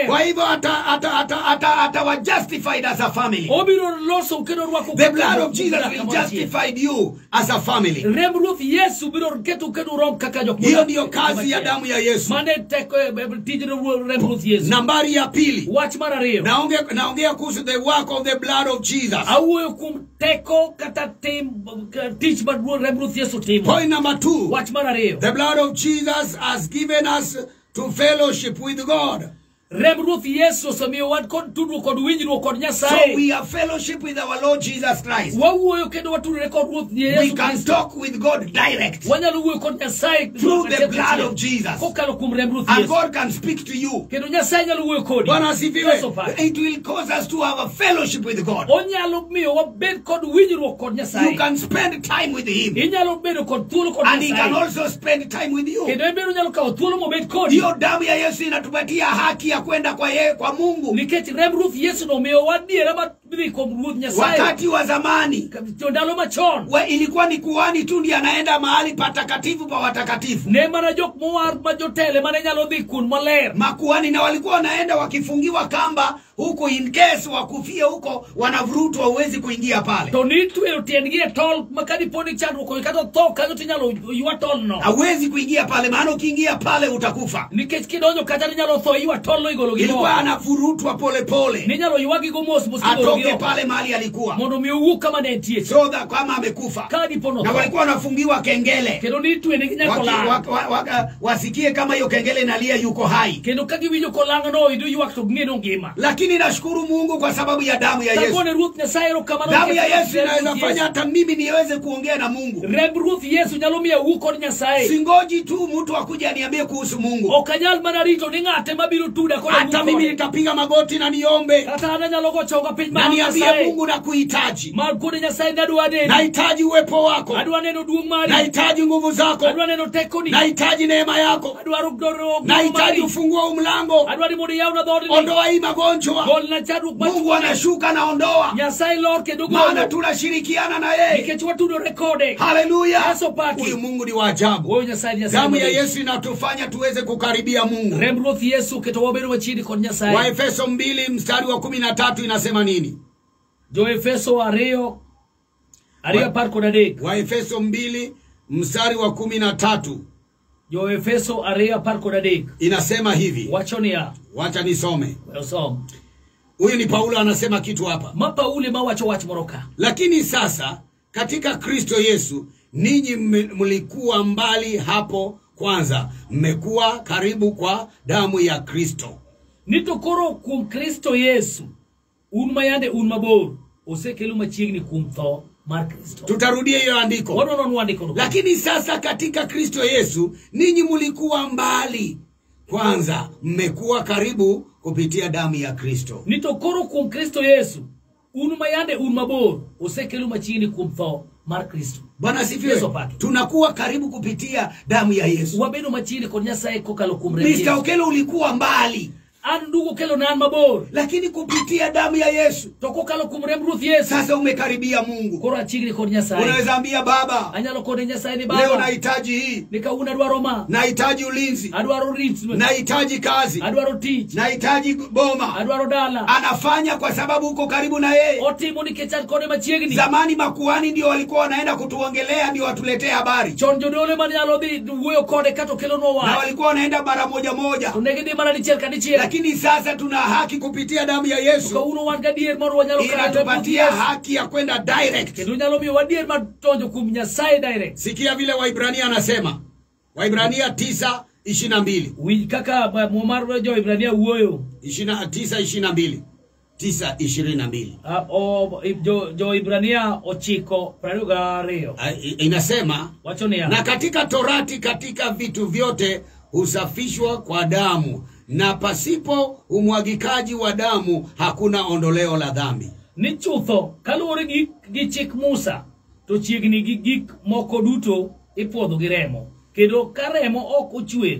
Speaker 1: Kwa hivyo atawa justified as a family. The blood of Jesus will justify you as a family. Hiyo ndio kazi ya damu ya Yesu. Nambari ya pili, naongea kuhusu the work of the blood of Jesus. Point number 2, the blood of Jesus has given us to fellowship with God. So we have fellowship with our Lord Jesus Christ. We can talk with God direct through the blood of Jesus. And God can speak to you. It will cause us to have a fellowship with God. You can spend time with Him, and He can also spend time with you. Hiyo damu ya Yesu inatupatia haki ya kwenda kwa Mungu. Wakati wa zamani ilikuwa ni kuhani tu ndiye anaenda mahali patakatifu pa watakatifu. Makuhani na walikuwa wanaenda wakifungiwa kamba huko, in case wakufia huko wanavurutwa, huwezi kuingia pale. Hawezi kuingia pale, maana ukiingia pale utakufa. Ilikuwa anavurutwa pole pole atoke pale mahali alikuwa, so that kama amekufa. Na walikuwa wanafungiwa kengele wasikie kama hiyo kengele inalia yuko hai. Lakini nashukuru Mungu kwa sababu ya damu ya Yesu. Damu ya Yesu inaweza fanya hata mimi niweze kuongea na Mungu. Singoji tu mtu akuje aniambie kuhusu Mungu. Hata mimi nitapiga magoti na niombe. Na niambie Mungu na kuhitaji. Nahitaji uwepo wako. Nahitaji nguvu zako. Nahitaji neema yako. Nahitaji ufungue mlango. Ondoa hii magonjwa. Mungu anashuka na ondoa. Maana tunashirikiana na yeye. Haleluya. Huyu Mungu ni wa ajabu. Damu ya Yesu inatufanya tuweze kukaribia Mungu. Waefeso 2 mstari wa 13 inasema nini? Waefeso 2 mstari wa 13 inasema hivi. Wacha nisome. Huyu ni Paulo anasema kitu hapa. Lakini sasa katika Kristo Yesu ninyi mlikuwa mbali hapo kwanza, mmekuwa karibu kwa damu ya Kristo.
Speaker 2: Nitokoro kum Kristo Yesu unmayande unmabor osekelu machiegni kum tho mar Kristo.
Speaker 1: Tutarudia hiyo andiko. Lakini sasa katika Kristo Yesu ninyi mlikuwa mbali kwanza, mmekuwa karibu kupitia damu ya Kristo.
Speaker 2: Nitokoro kum Kristo Yesu unmayande unmabor osekelu machiegni kum tho mar Kristo.
Speaker 1: Bwana sifiwe. Tunakuwa karibu kupitia damu ya Yesu.
Speaker 2: Wabeno machiegni kon Nyasaye kokalo kum
Speaker 1: Mr. Okelo ulikuwa mbali.
Speaker 2: Andugo kelo nan mabor,
Speaker 1: lakini kupitia damu ya Yesu
Speaker 2: toko kalo kumrem Ruth Yesu
Speaker 1: sasa umekaribia Mungu.
Speaker 2: Kora chigni kon Nyasaye.
Speaker 1: Unaweza ambia Baba,
Speaker 2: anyalo kon Nyasaye ni Baba,
Speaker 1: leo nahitaji hii,
Speaker 2: nikauna dwaro ma,
Speaker 1: nahitaji ulinzi,
Speaker 2: adwaro rit,
Speaker 1: nahitaji kazi,
Speaker 2: adwaro teach,
Speaker 1: nahitaji boma,
Speaker 2: adwaro dala.
Speaker 1: Anafanya kwa sababu uko karibu na yeye.
Speaker 2: Otimo nikechat kone machiegni.
Speaker 1: Zamani makuhani ndio walikuwa wanaenda kutuongelea ndio watuletee habari.
Speaker 2: Chonjo dole manyalo dhi wuyo kode kato kelo no wa.
Speaker 1: Na walikuwa wanaenda mara moja moja.
Speaker 2: Tunegedi mara dichiel kadichiel.
Speaker 1: Lakini sasa tuna haki kupitia damu ya Yesu.
Speaker 2: Kwa uno wan gadier moro wanyalo
Speaker 1: kara. Inatupatia haki ya kwenda direct.
Speaker 2: Kendo nyalo mi wadier matonjo kum Nyasaye direct.
Speaker 1: Sikia vile Waibrania anasema. Waibrania 9:22.
Speaker 2: Wi kaka Momar jo Ibrania uoyo.
Speaker 1: 9:22. 9:22.
Speaker 2: Jo Ibrania ochiko prarugario.
Speaker 1: Inasema
Speaker 2: Wachonia.
Speaker 1: Na katika Torati katika vitu vyote husafishwa kwa damu, na pasipo umwagikaji wa damu hakuna ondoleo la dhambi.
Speaker 2: Ni chutho kaluore gi chik Musa to chiegni gi gik moko duto ipodho gi remo, kendo ka remo ok ochwer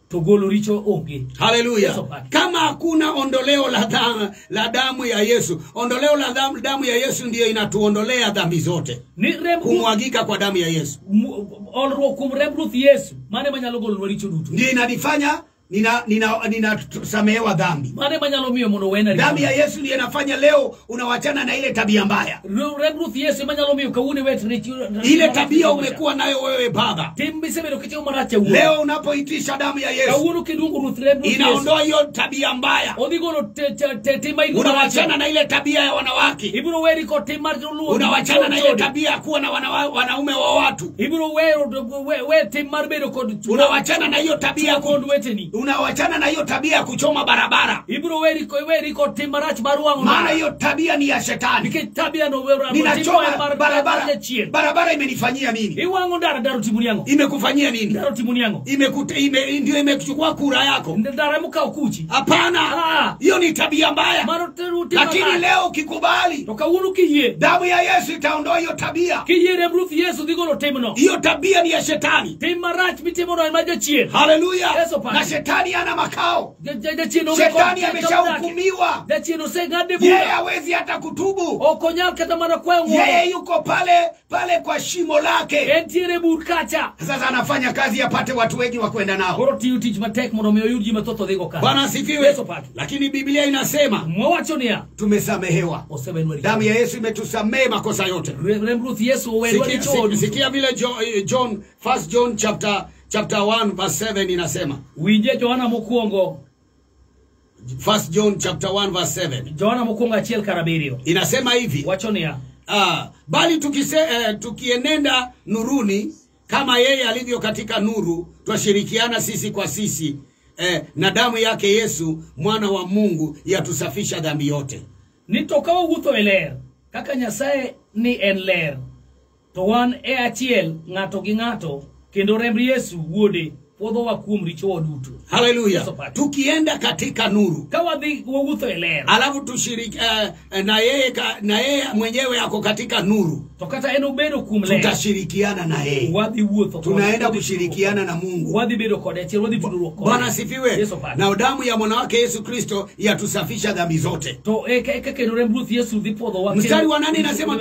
Speaker 2: to golo richo onge.
Speaker 1: Haleluya. Kama hakuna ondoleo la damu ya Yesu, ondoleo la damu ya Yesu ndiyo inatuondolea dhambi zote.
Speaker 2: Ni remo
Speaker 1: kumwagika kwa damu ya Yesu.
Speaker 2: Olro kum remo Yesu mane manyalo golo richo duto.
Speaker 1: Ndiyo inanifanya ninasamehewa dhambi.
Speaker 2: Mane manyalo miyo mono wena
Speaker 1: damu ya Yesu ndiyo inafanya leo unawachana na ile tabia mbaya.
Speaker 2: Remo Yesu manyalo miyo kaune wetu
Speaker 1: ile tabia umekuwa nayo wewe baba.
Speaker 2: Timbisebe dokitio marache uo.
Speaker 1: Leo unapoitisha damu ya Yesu,
Speaker 2: kaunu kidungu Ruth Remo
Speaker 1: inaondoa hiyo tabia mbaya.
Speaker 2: Odigolo tema ilu.
Speaker 1: Unawachana na ile tabia ya wanawake.
Speaker 2: Iburo weri ko tema luo.
Speaker 1: Unawachana na ile tabia kuwa na wanaume wa watu.
Speaker 2: Iburo we tema bedo ko.
Speaker 1: Unawachana na hiyo tabia
Speaker 2: weteni.
Speaker 1: Unawachana na hiyo tabia kuchoma barabara.
Speaker 2: Iburo weri ko tema rach baruangu.
Speaker 1: Maana hiyo tabia ni ya shetani.
Speaker 2: Nike tabia no wera.
Speaker 1: Ninachoma barabara. Barabara imenifanyia nini?
Speaker 2: Iwangu daru timuni yangu.
Speaker 1: Imekufanyia nini?
Speaker 2: Daru timuni yangu.
Speaker 1: Ndio imekuchukua kura yako.
Speaker 2: Daru muka ukuchi.
Speaker 1: Hapana. Hiyo ni tabia mbaya. Lakini leo ukikubali,
Speaker 2: toka unu kiye,
Speaker 1: damu ya Yesu itaondoa hiyo tabia.
Speaker 2: Kiye rebruth Yesu digolo temno.
Speaker 1: Hiyo tabia ni ya shetani.
Speaker 2: Temarach mitimono imaje chien.
Speaker 1: Haleluya. Na shetani ana makao. Shetani ameshahukumiwa. Yeye hawezi hata kutubu.
Speaker 2: Okonyal kata mana kwengu.
Speaker 1: Yeye yuko pale kwa shimo lake.
Speaker 2: Entiere burkacha.
Speaker 1: Sasa anafanya kazi apate watu wengi wa kwenda nao.
Speaker 2: Koroti utich matek mono meoyuji matoto dhigo kazi.
Speaker 1: Bwana asifiwe. Lakini Biblia inasema
Speaker 2: mwawachonia
Speaker 1: tumesamehewa. Damu ya Yesu imetusamehe makosa yote.
Speaker 2: Remruth Yesu
Speaker 1: sikia vile John 1 John chapter 1 verse 7 inasema.
Speaker 2: Wije Johana mokuongo
Speaker 1: 1 John chapter 1 verse 7.
Speaker 2: Johana mokuongo achiel karabirio.
Speaker 1: Inasema hivi.
Speaker 2: Wachonia.
Speaker 1: Bali tukienenda nuruni kama yeye alivyo katika nuru, twashirikiana sisi kwa sisi, na damu yake Yesu mwana wa Mungu yatusafisha dhambi yote.
Speaker 2: Nitokawo wuotho e ler kaka Nyasaye ni en ler, to wan e achiel ng'ato gi ng'ato, kendo remb Yesu wuode podhowa kuom richowa duto.
Speaker 1: Haleluya. Tukienda katika nuru,
Speaker 2: kawadhi wuotho e ler,
Speaker 1: alafu tushiriki na yeye mwenyewe ako katika nuru,
Speaker 2: to kata en obedo kuom ler,
Speaker 1: tutashirikiana na yeye.
Speaker 2: Wadhi wuotho,
Speaker 1: tunaenda kushirikiana na Mungu.
Speaker 2: Wadhi bedo kode achiel, wadhi tudruok kode.
Speaker 1: Bwana asifiwe. Na damu ya mwana wake Yesu Kristo yatusafisha dhambi zote.
Speaker 2: To kendo remb Ruth Yesu dhi podhowa.
Speaker 1: Mstari wa 8 inasema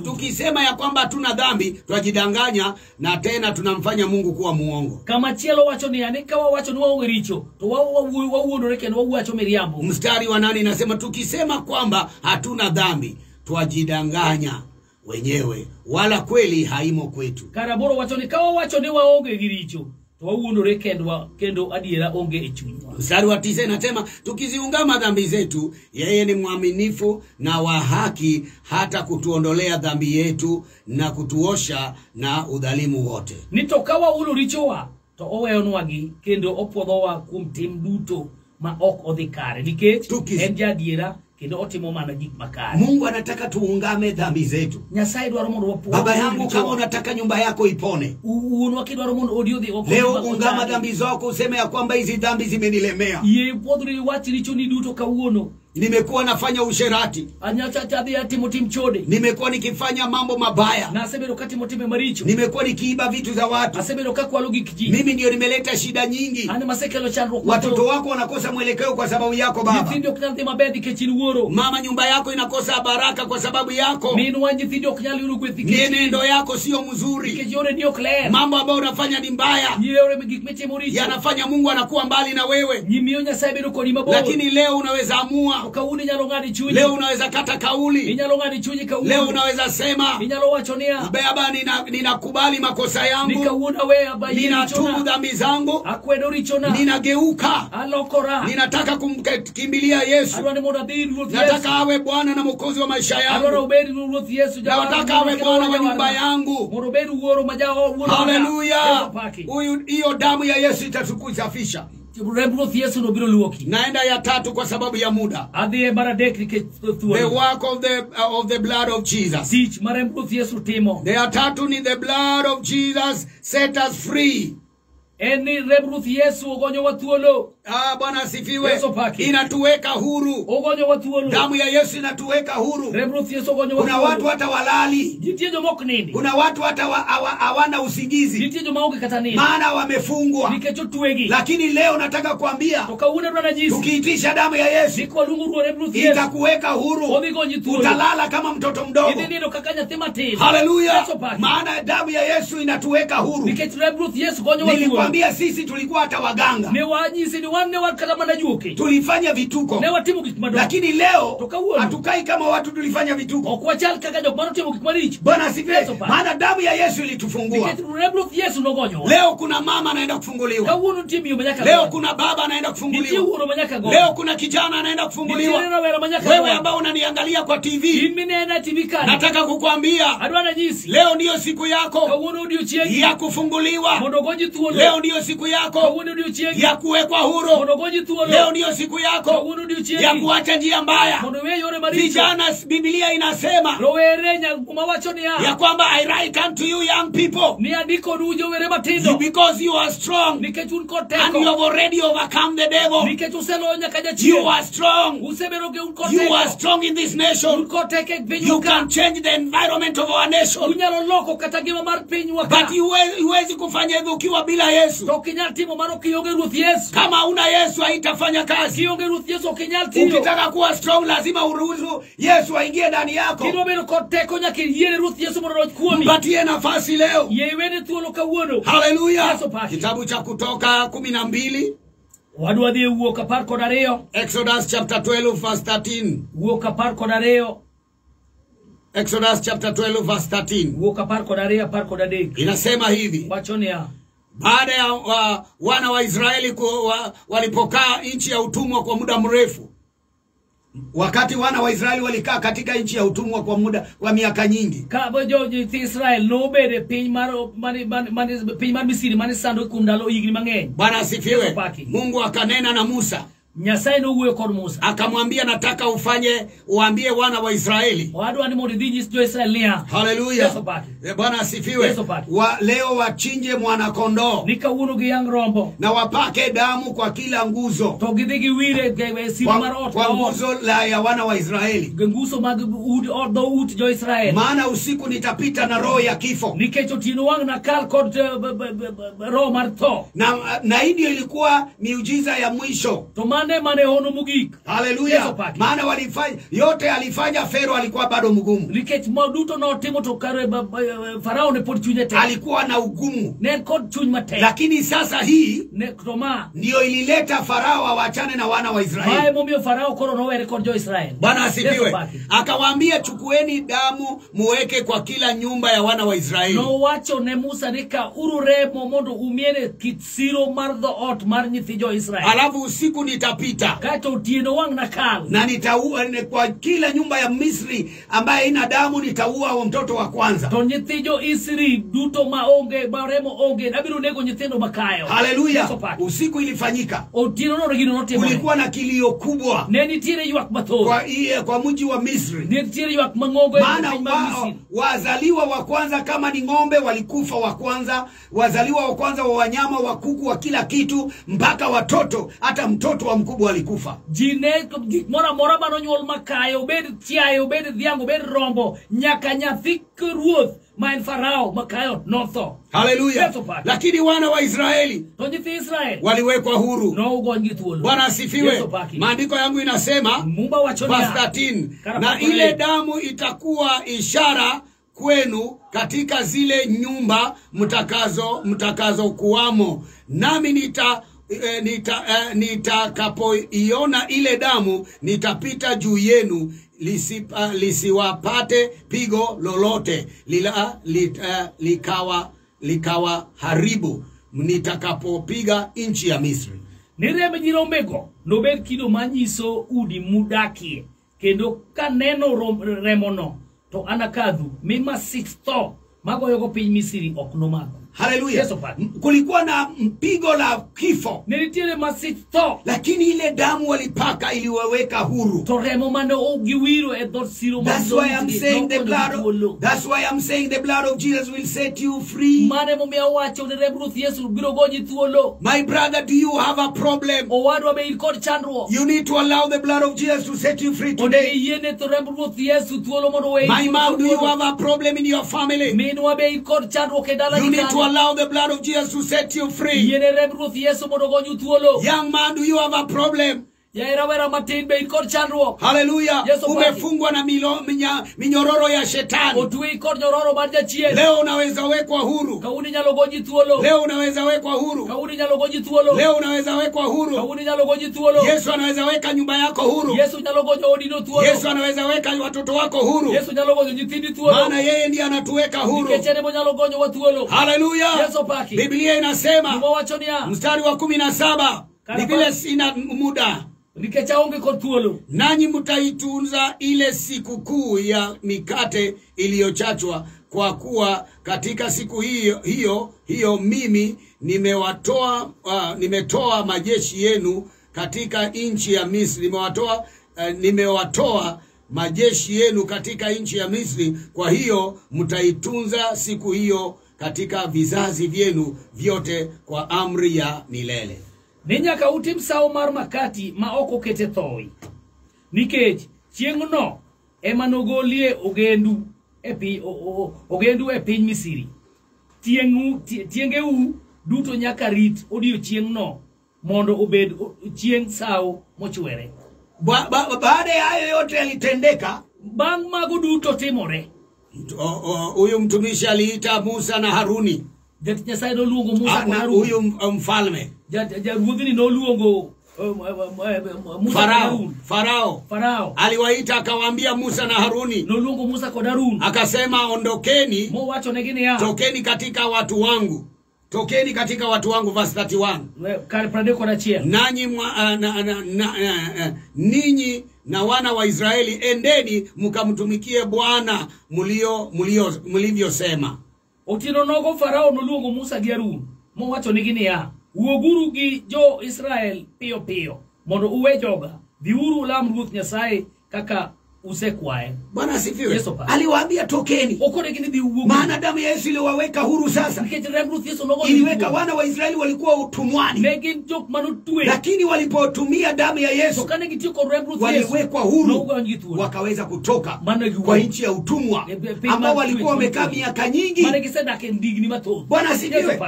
Speaker 1: tukisema ya kwamba hatuna dhambi twajidanganya, na tena tunamfanya Mungu kuwa muongo.
Speaker 2: Kama chielo wacho ni anika wacho ni waonge richo, to wawuondore kendo wawacho miriambo.
Speaker 1: Mstari wa 8 inasema tukisema kwamba hatuna dhambi twajidanganya wenyewe, wala kweli haimo kwetu.
Speaker 2: Karaboro wacho ni kawa wacho ni waonge richo, to wawuondore kendo adiera onge e chunywa.
Speaker 1: Mstari wa 9 inasema tukiziungama dhambi zetu, yeye ni mwaminifu na wa haki hata kutuondolea dhambi yetu na kutuosha na udhalimu wote.
Speaker 2: Nitokawa ulu richowa to oweyonwagi kendo opodhowa kuom tim duto ma ok odhi kare, nikech en jadiera kendo otimo mana gik makare.
Speaker 1: Mungu anataka tuungame dhambi zetu.
Speaker 2: Nyasaye dwaro mondo wapodho.
Speaker 1: Baba yangu, kama unataka nyumba yako ipone,
Speaker 2: unwa kidwaro mondo odi odhi oko.
Speaker 1: Leo ungama dhambi zako, useme ya kwamba hizi dhambi zimenilemea.
Speaker 2: Ye podri wach richo ni duto kawuono.
Speaker 1: Nimekuwa nafanya usherati.
Speaker 2: Anyacha tadhi atimo tim chode.
Speaker 1: Nimekuwa nikifanya mambo mabaya.
Speaker 2: Na asebedo katimo time maricho.
Speaker 1: Nimekuwa nikiiba vitu za watu.
Speaker 2: Asebedo kakwalo gik ji.
Speaker 1: Mimi ndio nimeleta shida nyingi.
Speaker 2: Ane masekelo chandruok.
Speaker 1: Watoto wako wanakosa mwelekeo kwa sababu yako baba.
Speaker 2: Nyithindo ok nyal dhi maber nikech in wuoro.
Speaker 1: Mama, nyumba yako inakosa baraka kwa sababu yako.
Speaker 2: Minwa nyithindo ok nyal yudo gweth nikech
Speaker 1: mienendo yako sio mzuri.
Speaker 2: Nikech yore ni ok ler.
Speaker 1: Mambo ambayo unafanya ni mbaya.
Speaker 2: Yore gik mitimo richo.
Speaker 1: Yanafanya Mungu anakuwa mbali na wewe.
Speaker 2: Nyimiyo Nyasaye bedo kodi mabor.
Speaker 1: Lakini leo unaweza amua
Speaker 2: Kauni nyalo ngadi chunyi.
Speaker 1: Leo unaweza kata kauli.
Speaker 2: Inyalo ngadi chunyi kauni.
Speaker 1: Leo unaweza sema,
Speaker 2: Inyalo wachonia.
Speaker 1: Baba ninakubali makosa yangu.
Speaker 2: Nikauna we abaye
Speaker 1: Ninatubu dhambi zangu.
Speaker 2: Akwedo richona.
Speaker 1: Ninageuka.
Speaker 2: Alokora.
Speaker 1: Ninataka kumkimbilia Yesu.
Speaker 2: Alwane modadiri Ruth Yesu.
Speaker 1: Nataka awe Bwana na Mwokozi wa maisha yangu.
Speaker 2: Alwana uberi Ruth Yesu.
Speaker 1: Nataka awe Bwana wa nyumba yangu.
Speaker 2: Moroberi uoro majao uoro.
Speaker 1: Haleluya. Hiyo damu ya Yesu itatusafisha.
Speaker 2: Ruth Yesu no biro luoki.
Speaker 1: Naenda ya tatu kwa sababu ya muda.
Speaker 2: Adhi baradek ke thuolo.
Speaker 1: The work of the blood of Jesus.
Speaker 2: Tich mare Ruth Yesu timo.
Speaker 1: The ya tatu ni the blood of Jesus set us free.
Speaker 2: Eni Ruth Yesu ogonyo wathuolo.
Speaker 1: Bwana asifiwe. Inatuweka huru.
Speaker 2: Ogonyo wathuolo.
Speaker 1: Damu ya Yesu inatuweka huru.
Speaker 2: Ruth Yesu ogonyo wathuolo.
Speaker 1: Kuna watu hata walali.
Speaker 2: Jitie jomok nini.
Speaker 1: Kuna watu hata hawana usingizi.
Speaker 2: Jitie jomaoge kata nini.
Speaker 1: Maana wamefungwa.
Speaker 2: Nikecho tuwegi.
Speaker 1: Lakini leo nataka kuambia.
Speaker 2: Toka una ndo najisi.
Speaker 1: Ukiitisha damu ya Yesu.
Speaker 2: Niko lungu Ruth Yesu.
Speaker 1: Itakuweka huru. Utalala kama mtoto mdogo.
Speaker 2: Idi nino kakanya thimati.
Speaker 1: Haleluya. Maana damu ya Yesu inatuweka huru.
Speaker 2: Nikecho Ruth Yesu gonyo wathuolo.
Speaker 1: Nilikwambia sisi tulikuwa hata waganga.
Speaker 2: Ne wajisi ni wanne wakata juke.
Speaker 1: Tulifanya vituko.
Speaker 2: Ne watimu kimadogo.
Speaker 1: Lakini leo hatukai kama watu tulifanya vituko.
Speaker 2: Okuachal kakajo mano timu kimaricho.
Speaker 1: Bwana asifiwe. Maana damu ya Yesu ilitufungua.
Speaker 2: Ruth Yesu nogonyo.
Speaker 1: Leo kuna mama anaenda kufunguliwa.
Speaker 2: Kawunu timu yomanyaka.
Speaker 1: Leo kuna baba anaenda kufunguliwa. Leo kuna kijana anaenda kufunguliwa. Wewe ambao unaniangalia kwa TV. Nataka kukuambia. Leo ndio siku yako ya kufunguliwa. Leo ndio siku yako ya kuwekwa huru. Leo ndio siku yako ya kuacha njia mbaya. Vijana, Biblia inasema ya kwamba I write unto you young people because you are strong and you have already overcome the devil. You are strong. You are strong in this nation. You can change the environment of our nation. But huwezi kufanya hivyo ukiwa bila Yesu. Kama una Yesu haitafanya kazi. Ukitaka kuwa strong lazima uruhusu Yesu aingie ndani yako. Mpatie nafasi leo. Haleluya. Kitabu cha Kutoka 12.
Speaker 2: Wadwadhi uoka par kod ariyo.
Speaker 1: Exodus chapter 12 verse 13.
Speaker 2: Uoka par kod ariyo.
Speaker 1: Exodus chapter 12 verse 13.
Speaker 2: Uoka par kod ariyo par kod adek.
Speaker 1: Inasema hivi.
Speaker 2: Wachonia.
Speaker 1: Baada ya wana wa Israeli walipokaa nchi ya utumwa kwa muda mrefu. Wakati wana wa Israeli walikaa katika nchi ya utumwa kwa muda wa miaka nyingi.
Speaker 2: Israel no bede pinyar Misiri mane sando kundalo igni mang'eny.
Speaker 1: Bwana asifiwe. Mungu akanena na Musa.
Speaker 2: Nyasaye no wuoyo kod Musa.
Speaker 1: Akamwambia nataka uambie wana wa Israeli.
Speaker 2: Wadwa ni mondo idhi jo Israel nia.
Speaker 1: Haleluya. Bwana asifiwe. Leo wachinje mwana kondoo.
Speaker 2: Nikawuono gi yang rombo.
Speaker 1: Na wapake damu kwa kila nguzo.
Speaker 2: To gidhi giwire simo mar ot.
Speaker 1: Kwa nguzo ya wana wa Israeli.
Speaker 2: Nguzo mag ut jo Israel.
Speaker 1: Maana usiku nitapita na roho ya kifo.
Speaker 2: Nikech otieno wang' na kal kod roho mar tho.
Speaker 1: Na hii ndio ilikuwa miujiza ya mwisho.
Speaker 2: Mane hono mugik.
Speaker 1: Haleluya. Maana walifanya yote alifanya Fero alikuwa bado mgumu.
Speaker 2: Nikech moduto no timo to kare Farao ne pod chunye tek.
Speaker 1: Alikuwa na ugumu.
Speaker 2: Ne kod chuny matek.
Speaker 1: Lakini sasa hii
Speaker 2: toma
Speaker 1: ndio ilileta Farao awachane na wana wa Israeli.
Speaker 2: Hae momio Farao koro no were kod jo Israel.
Speaker 1: Bwana asifiwe. Akawaambia chukueni damu muweke kwa kila nyumba ya wana wa Israeli.
Speaker 2: No wacho ne Musa nika ururemo mondo umiene kitsiro mar dho ot mar nyithi jo Israel.
Speaker 1: Alafu usiku nitapita.
Speaker 2: Kato utieno wang' na kal.
Speaker 1: Na nitaua kwa kila nyumba ya Misri ambaye ina damu nitaua wa mtoto wa kwanza.
Speaker 2: To nyithi jo Isri duto maonge baremo onge nabiro nego nyithindo makayo.
Speaker 1: Haleluya. Usiku ilifanyika.
Speaker 2: Otieno no gino notimo.
Speaker 1: Kulikuwa na kilio kubwa.
Speaker 2: Ne nitiere ywak mathoth.
Speaker 1: Kwa mji wa Misri.
Speaker 2: Ne nitiere ywak mang'ongo.
Speaker 1: Maana wazaliwa wa kwanza kama ni ng'ombe walikufa wa kwanza, wazaliwa wa kwanza wa wanyama wa kuku wa kila kitu mpaka watoto, hata mtoto wa mkubwa alikufa.
Speaker 2: Jine mora manonyuol makayo bed chiayo bed dhiango bed rombo nyaka nyathi ruoth maen Farao makayo notho.
Speaker 1: Haleluya. Lakini wana wa Israeli waliwekwa huru. Bwana asifiwe. Maandiko yangu inasema verse 13, na ile damu itakuwa ishara kwenu katika zile nyumba mtakazo kuwamo, nami nitakapoiona ile damu nitapita juu yenu, lisiwapate pigo lolote likawa haribu nitakapopiga nchi ya Misri.
Speaker 2: Nirembe jirombego nobed kido manyiso udi mudakie, kendo kaneno remono to anakadhu mima 6 to magoyo piny Misri ok nomago.
Speaker 1: Hallelujah.
Speaker 2: Yes,
Speaker 1: kulikuwa na mpigo la kifo,
Speaker 2: nilitiele masito,
Speaker 1: lakini ile damu walipaka iliwaweka huru.
Speaker 2: To remo mane ogiwiro e dot siro.
Speaker 1: That's why I'm saying the blood of Jesus will set you free.
Speaker 2: Mane mo mia wacho ne rem Ruth Yesu biro gonyi thuolo.
Speaker 1: My brother, do you have a problem?
Speaker 2: O wadwa be ikod chandruok.
Speaker 1: You need to allow the blood of Jesus to set you free today.
Speaker 2: Yene to rem Ruth Yesu thuolo mondo we.
Speaker 1: My mom, do you have a problem in your family?
Speaker 2: Minwa be ikod chandruok e dala.
Speaker 1: You need to allow the blood of Jesus to set you free.
Speaker 2: Yene rem Ruth Yesu mondo gonyi thuolo.
Speaker 1: Young man, do you have a problem?
Speaker 2: Hallelujah.
Speaker 1: Yes, umefungwa na minyororo ya shetani. Leo unaweza wekwa huru. Leo unaweza wekwa huru. Leo unaweza wekwa huru. Yesu anaweza weka nyumba yako huru. Yesu anaweza weka watoto wako huru. Maana yeye ndiye anatuweka huru. Hallelujah. Biblia inasema mstari wa 17, Biblia sina muda, nanyi mtaitunza ile siku kuu ya mikate iliyochachwa, kwa kuwa katika siku hiyo mimi nimetoa majeshi yenu katika nchi ya Misri. Nimewatoa majeshi yenu katika nchi ya Misri. Kwa hiyo mtaitunza siku hiyo katika vizazi vyenu vyote kwa amri ya milele.
Speaker 2: Ninyaka utim sao mar makati ma oko kete thoi. Nikech chieng'no ema nogolie ogendu e piny Misri. Tiengeu duto nyaka rit odiechieng'no mondo obed chieng' sao mochwere.
Speaker 1: Baada ya hayo yote yalitendeka,
Speaker 2: bang' mago duto timore,
Speaker 1: huyu mtumishi aliita Musa na Haruni.
Speaker 2: Nyasaye noluongo Musa na Haruni.
Speaker 1: Huyu mfalme
Speaker 2: ruodhini noluongo Farao
Speaker 1: aliwaita akawaambia Musa na Haruni.
Speaker 2: Noluongo Musa kod Harun.
Speaker 1: Akasema ondokeni. Tokeni katika watu wangu. Tokeni katika watu wangu, verse 31. Nanyi ninyi na wana wa Israeli endeni mkamtumikie Bwana mlivyosema.
Speaker 2: Otino nogo Farao noluongo Musa gi Harun. Mowacho negi ya, uoguru gi jo Israel piyo piyo mondo uwe joga, dhiuru ulam Ruoth Nyasaye kaka usekwaye.
Speaker 1: Bwana asifiwe. Aliwaambia tokeni. Maana damu ya Yesu iliwaweka huru sasa. Iliweka wana wa Israeli walikuwa utumwani. Lakini walipotumia damu ya Yesu waliwekwa huru, wakaweza kutoka kwa nchi ya utumwa ambao walikuwa wamekaa miaka nyingi. Bwana asifiwe.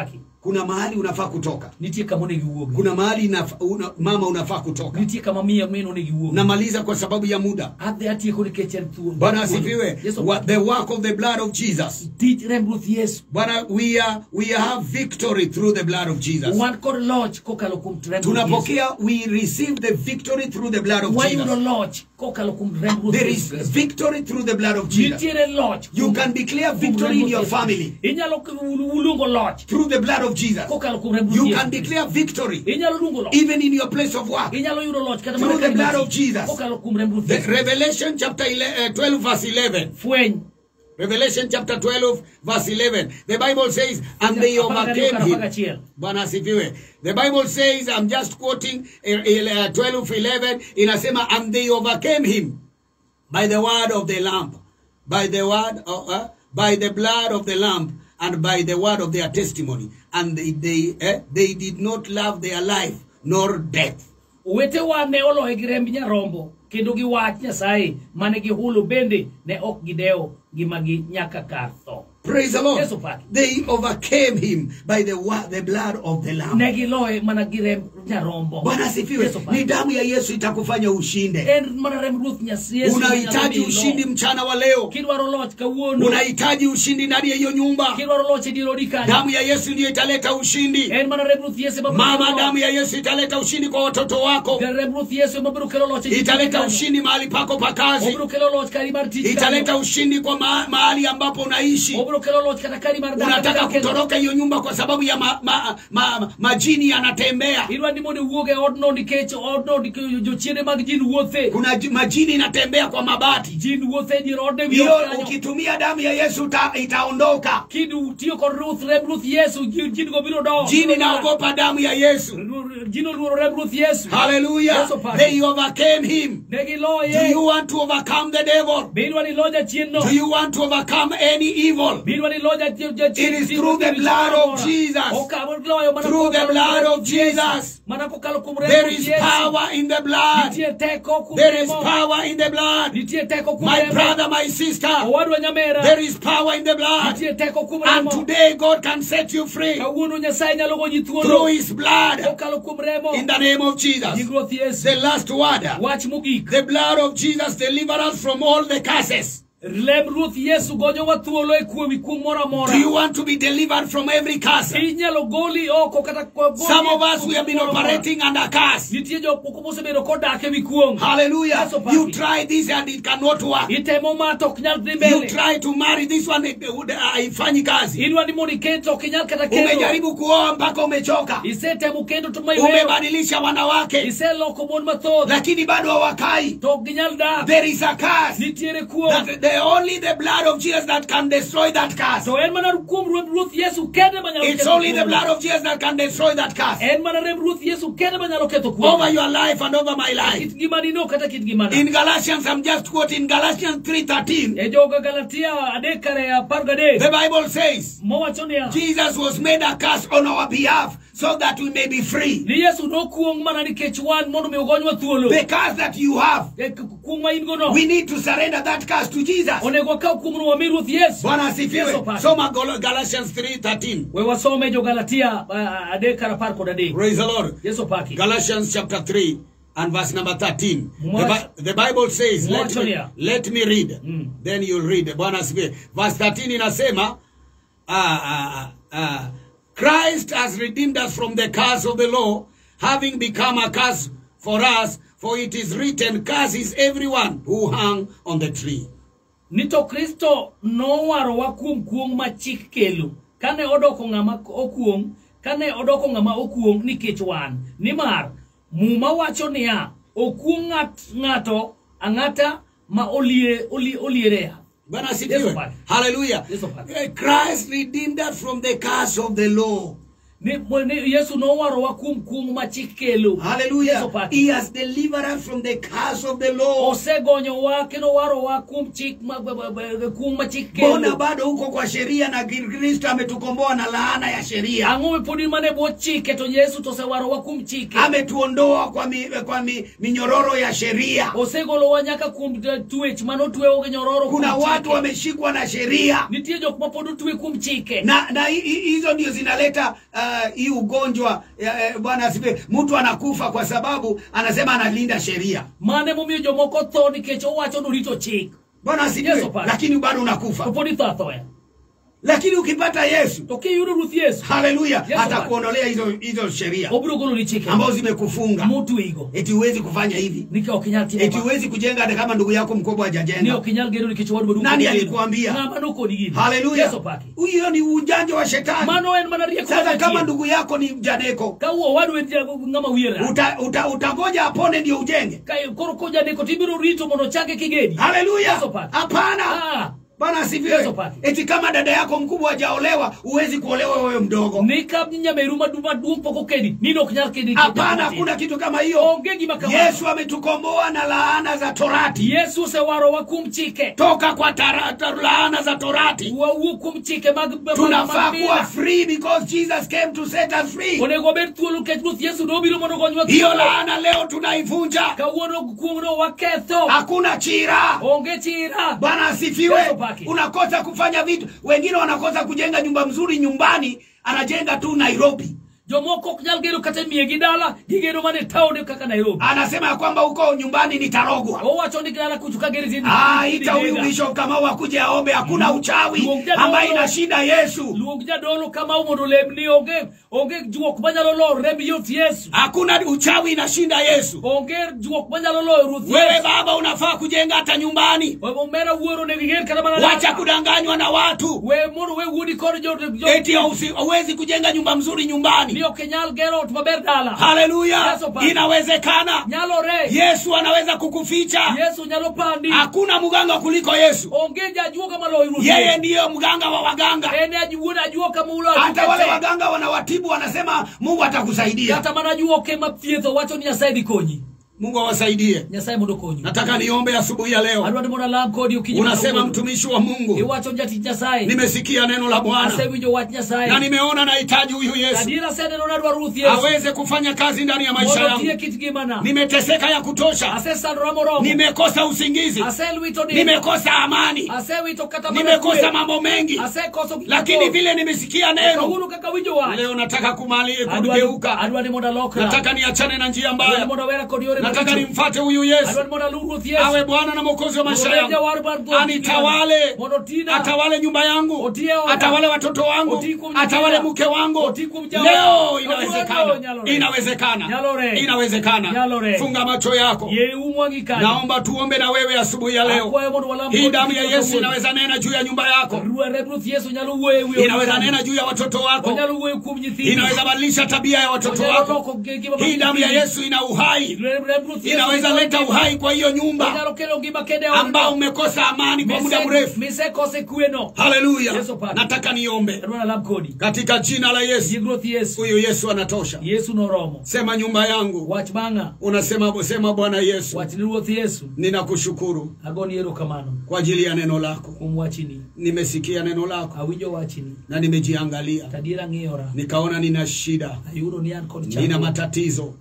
Speaker 1: Kuna mahali unafaa kutoka. Kuna mahali mama unafaa kutoka. Namaliza kwa sababu ya muda. Bwana asifiwe. The work of the blood of Jesus. Bwana, we have victory through the blood of Jesus. Tunapokea, we receive the victory through the blood of Jesus. There is victory through the blood of Jesus. You can declare victory in your family through the blood of Jesus. You can declare victory even in your place of work through the blood of Jesus. Revelation chapter 12 verse 11. Revelation chapter 12 verse 11. The Bible says, and they overcame him. The Bible says, I'm just quoting 12:11. Inasema, and they overcame him by the word of the Lamb, by the blood of the Lamb, and by the word of their testimony, and they did not love their life nor death.
Speaker 2: Uwete wa ne olo egirembi nyarombo kendo giwach Nyasaye mane gihulo bende ne ok gideo gimagi nyaka kar tho.
Speaker 1: Praise the Lord.
Speaker 2: Yesu paki.
Speaker 1: They overcame him by the blood of the Lamb.
Speaker 2: Negiloe mana girem nyarombo.
Speaker 1: Bwana asifiwe.
Speaker 2: Yesu paki.
Speaker 1: Ni damu ya Yesu itakufanya ushinde.
Speaker 2: En mana rem Ruth Yesu.
Speaker 1: Unahitaji ushindi mchana wa leo.
Speaker 2: Kidwaro loch kawuono.
Speaker 1: Unahitaji ushindi ndani ya hiyo nyumba.
Speaker 2: Kidwaro loch dirodi kanyo.
Speaker 1: Damu ya Yesu ndiyo italeta ushindi.
Speaker 2: En mana rem Ruth Yesu babu.
Speaker 1: Mama, damu ya Yesu italeta ushindi kwa watoto wako.
Speaker 2: Rem Ruth Yesu babu kelo loch.
Speaker 1: Italeta ushindi mahali pako pa kazi.
Speaker 2: Babu kelo loch karimarti.
Speaker 1: Italeta ushindi kwa mahali ambapo unaishi.
Speaker 2: Babu kelo loch katakari marda.
Speaker 1: Unataka kutoroka hiyo nyumba kwa sababu ya majini yanatembea.
Speaker 2: Ilwa ndimoni uoge odno ndikecho odno jochiende mag jin wuothe.
Speaker 1: Kuna majini inatembea kwa mabati.
Speaker 2: Jin wuothe jirode
Speaker 1: hiyo ukitumia damu ya Yesu itaondoka.
Speaker 2: Kidu tio ko Ruth Yesu jin go biro do.
Speaker 1: Jini naogopa damu ya Yesu.
Speaker 2: Jino Ruth Yesu.
Speaker 1: Hallelujah. They overcame him. Do you want to overcome the devil? Do you want to overcome any evil? It is through the blood of Jesus. Through the blood of Jesus. There is power in the blood. There is power in the blood. My brother, my sister, there is power in the blood. And today God can set you free through his blood. In the name of Jesus. The last word. The blood of Jesus delivers us from all the curses. Do you want to be delivered from every curse? Some of us, we have been operating under curse. Hallelujah. You try this and it cannot work. You try to marry this one, haifanyi kazi. Umejaribu kuoa mpaka umechoka. Umebadilisha wanawake, lakini bado hawakai. There is a curse. Only the blood of Jesus that can destroy that curse. It's only the blood of Jesus that can destroy that curse. Over your life and over my life. In Galatians, I'm just quoting Galatians 3:13. The Bible says, Jesus was made a curse on our behalf so that we may be free. The curse that you have, we need to surrender that curse to Jesus. Bwana asifiwe. Soma Galatians 3:13. Praise the Lord. Galatians chapter 3 and verse number 13. The Bible says, let me read. Then you'll read. Bwana asifiwe. Verse 13 inasema, Christ has redeemed us from the curse of the law, having become a curse for us, for it is written, curse is everyone who hung on the tree.
Speaker 2: Nito Kristo no waro kuong machik kelo. Kane odoko ngama okuong, nikech wan. Nimar, muma wacho niya, okuong ngato angata ma olierea.
Speaker 1: Bwana asifiwe. Hallelujah. Christ redeemed us from the curse of the law.
Speaker 2: Yesu no waro kuong machik kelo.
Speaker 1: Hallelujah. He has delivered us from the curse of the law.
Speaker 2: Osegonyo wa keno waro kuong machik kelo.
Speaker 1: Bona bado huko kwa sheria na Kristo ametukomboa na laana ya sheria.
Speaker 2: Ango podi mane bo chike to Yesu to se waro kuom chike.
Speaker 1: Ametuondoa kwa minyororo ya sheria.
Speaker 2: Osegolo wanyaka kuom tuech mano tuwe nyororo.
Speaker 1: Kuna watu wameshikwa na sheria.
Speaker 2: Nitie jok mapodo tuwe kuom chike.
Speaker 1: Na hizo ndio zinaleta hii ugonjwa. Bwana asifiwe. Mtu anakufa kwa sababu anasema analinda sheria.
Speaker 2: Mane mumio jomoko tho nikech owacho no rito chik.
Speaker 1: Bwana asifiwe. Lakini bado unakufa.
Speaker 2: Podi tho athoya.
Speaker 1: Lakini ukipata Yesu,
Speaker 2: yule Ruth Yesu,
Speaker 1: haleluya, atakuondolea hizo sheria ambazo zimekufunga. Eti huwezi kufanya hivi. Eti huwezi kujenga hata kama ndugu yako mkubwa hajajenga. Nani alikuambia? Haleluya. Huyo ni ujanja wa shetani. Sasa kama ndugu yako ni mjaneko, utangoja apone ndio ujenge. Haleluya. Hapana. Bwana asifiwe. Eti kama dada yako mkubwa hajaolewa, huwezi kuolewa wewe mdogo. Hapana, hakuna kitu kama hiyo. Yesu ametukomboa na laana za Torati.
Speaker 2: Yesu se waro wakumchike.
Speaker 1: Toka kwa laana za Torati. Tunafaa kuwa free because Jesus came to set us free. Hiyo laana leo tunaivunja. Hakuna chira. Bwana asifiwe.
Speaker 2: pake.
Speaker 1: Unakosa kufanya vitu. Wengine wanakosa kujenga nyumba mzuri nyumbani, anajenga tu Nairobi.
Speaker 2: Jomoko kunyal gero kata miye gidala, gigero mane taone kaka Nairobi.
Speaker 1: Anasema kwamba huko nyumbani nitarogwa.
Speaker 2: Wacho ni gidala kuchuka gerizini.
Speaker 1: Ita huyu Bishop kama wakuje aombe, hakuna uchawi ambaye inashinda Yesu.
Speaker 2: Luogja dolo kama umodo lemni onge juok manyalo rembi yot Yesu.
Speaker 1: Hakuna uchawi inashinda Yesu.
Speaker 2: Onge juok manyalo Ruth.
Speaker 1: Wewe baba unafaa kujenga hata nyumbani.
Speaker 2: Wewe mera uoro ne giger kana bana.
Speaker 1: Wacha kudanganywa na watu.
Speaker 2: Wewe mono wewe udi kor jo.
Speaker 1: Eti huwezi kujenga nyumba mzuri nyumbani.
Speaker 2: Ndio kenyal gero tumaber dala.
Speaker 1: Haleluya. Inawezekana.
Speaker 2: Nyalo re.
Speaker 1: Yesu anaweza kukuficha.
Speaker 2: Yesu nyalo pandi.
Speaker 1: Hakuna mganga kuliko Yesu.
Speaker 2: Ongeja juo kama Ruth.
Speaker 1: Yeye ndiyo mganga wa waganga.
Speaker 2: Ene ajuo kama ulo.
Speaker 1: Hata wale waganga wanawatibu wanasema Mungu atakusaidia.
Speaker 2: Hata manajuo kema thietho wacho ni Nyasaye dikonyi.
Speaker 1: Mungu awasaidie.
Speaker 2: Nyasaye mondo konyi.
Speaker 1: Nataka niombe asubuhi ya leo.
Speaker 2: Adwani mona lam kodi ukinyi.
Speaker 1: Unasema mtumishi wa Mungu.
Speaker 2: Iwacho njati Nyasaye.
Speaker 1: Nimesikia neno la Bwana.
Speaker 2: Asewijo wat Nyasaye.
Speaker 1: Na nimeona nahitaji huyu Yesu.
Speaker 2: Kadira sene nona dwa Ruth Yesu.
Speaker 1: Aweze kufanya kazi ndani ya maisha yangu. Nimeteseka ya kutosha.
Speaker 2: Asesa ramoro.
Speaker 1: Nimekosa usingizi.
Speaker 2: Aselwito
Speaker 1: nimekosa amani.
Speaker 2: Asewito kata
Speaker 1: nimekosa mambo mengi.
Speaker 2: Asekoso.
Speaker 1: Lakini vile nimesikia neno.
Speaker 2: Huru kaka wijo wa.
Speaker 1: Leo nataka kugeuka.
Speaker 2: Adwani mona lokra.
Speaker 1: Nataka niachane na njia mbaya.
Speaker 2: Adwani mona wera kodiore.
Speaker 1: Nataka nimfuate huyu Yesu. Awe Bwana na Mwokozi wa maisha yangu. Anitawale. Atawale nyumba yangu. Atawale watoto wangu. Atawale mke wangu. Leo inawezekana. Inawezekana. Funga macho yako. Naomba tuombe na wewe asubuhi ya leo. Hii damu ya Yesu inaweza nena juu ya nyumba yako. Inaweza nena juu ya watoto wako. Inaweza badilisha tabia ya watoto wako. Hii damu ya Yesu ina uhai. Inaweza leta uhai kwa hiyo nyumba ambao umekosa amani kwa muda mrefu. Haleluya. Nataka niombe katika jina la Yesu. Huyu Yesu anatosha. Sema nyumba yangu. Sema Bwana Yesu. Ninakushukuru kwa ajili ya neno lako. Nimesikia neno lako na nimejiangalia. Nikaona nina shida. Nina matatizo.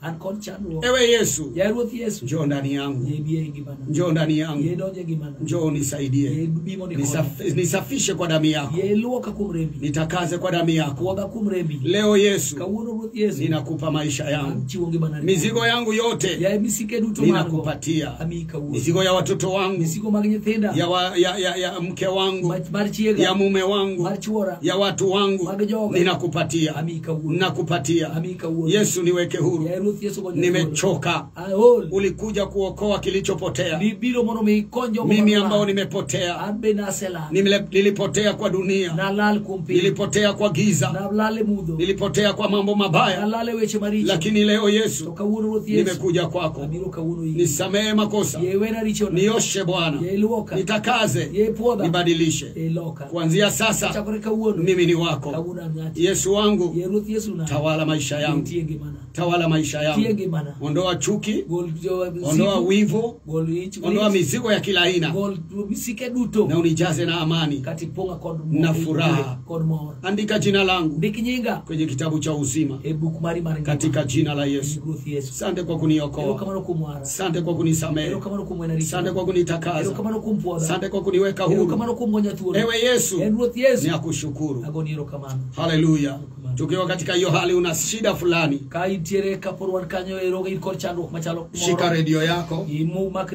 Speaker 1: Ewe Yesu, njoo ndani yangu. Njoo ndani yangu. Njoo nisaidie. Nisafishe kwa damu yako. Nitakaze kwa damu yako. Leo Yesu, ninakupa maisha yangu. Mizigo yangu yote ninakupatia. Mizigo ya watoto wangu, ya mke wangu, ya mume wangu, ya watu wangu, ninakupatia. Yesu, niweke huru. Nimechoka. Ulikuja kuokoa kilichopotea. Mimi ambao nimepotea. Nilipotea kwa dunia. Nilipotea kwa giza. Nilipotea kwa mambo mabaya. Lakini leo Yesu, nimekuja kwako. Nisamehe makosa. Nioshe Bwana. Nitakaze. Nibadilishe. Kuanzia sasa mimi ni wako. Yesu wangu, tawala maisha yangu. Tawala maisha yangu. Ondoa chuki. Ondoa wivu. Ondoa mizigo ya kila aina. Na unijaze na amani na furaha. Andika jina langu kwenye kitabu cha uzima katika jina la Yesu. Asante kwa kuniokoa. Asante kwa kunisamehe. Asante kwa kunitakaza. Asante kwa kuniweka huru. Ewe Yesu, ninakushukuru. Haleluya. Tukiwa katika hiyo hali una shida fulani, shika redio yako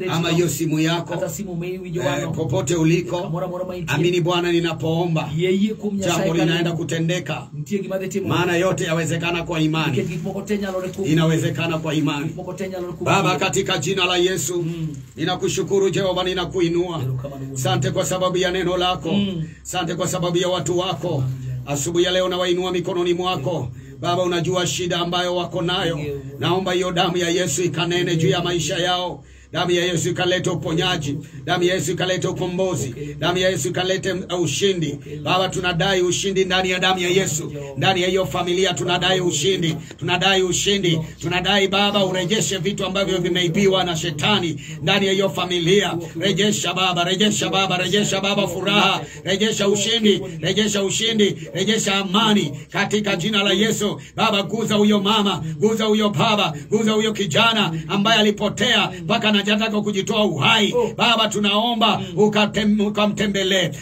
Speaker 1: ama hiyo simu yako, popote uliko. Amini Bwana ninapoomba jambo linaenda kutendeka. Maana yote yawezekana kwa imani. Inawezekana kwa imani. Baba, katika jina la Yesu, ninakushukuru Jehova, ninakuinua. Asante kwa sababu ya neno lako. Asante kwa sababu ya watu wako. Asubuhi ya leo na wainua mikononi mwako. Baba, unajua shida ambayo wako nayo. Naomba hiyo damu ya Yesu ikanene juu ya maisha yao. Damu ya Yesu ikalete uponyaji. Damu ya Yesu ikalete ukombozi. Damu ya Yesu ikalete ushindi. Baba, tunadai ushindi ndani ya damu ya Yesu. Ndani ya hiyo familia tunadai ushindi. Tunadai ushindi. Tunadai Baba urejeshe vitu ambavyo vimeibiwa na shetani ndani ya hiyo familia. Rejesha Baba, rejesha Baba, rejesha Baba furaha, rejesha ushindi, rejesha ushindi, rejesha amani katika jina la Yesu. Baba, guza huyo mama, guza huyo baba, guza huyo kijana ambaye alipotea mpaka anataka kujitoa uhai. Baba tunaomba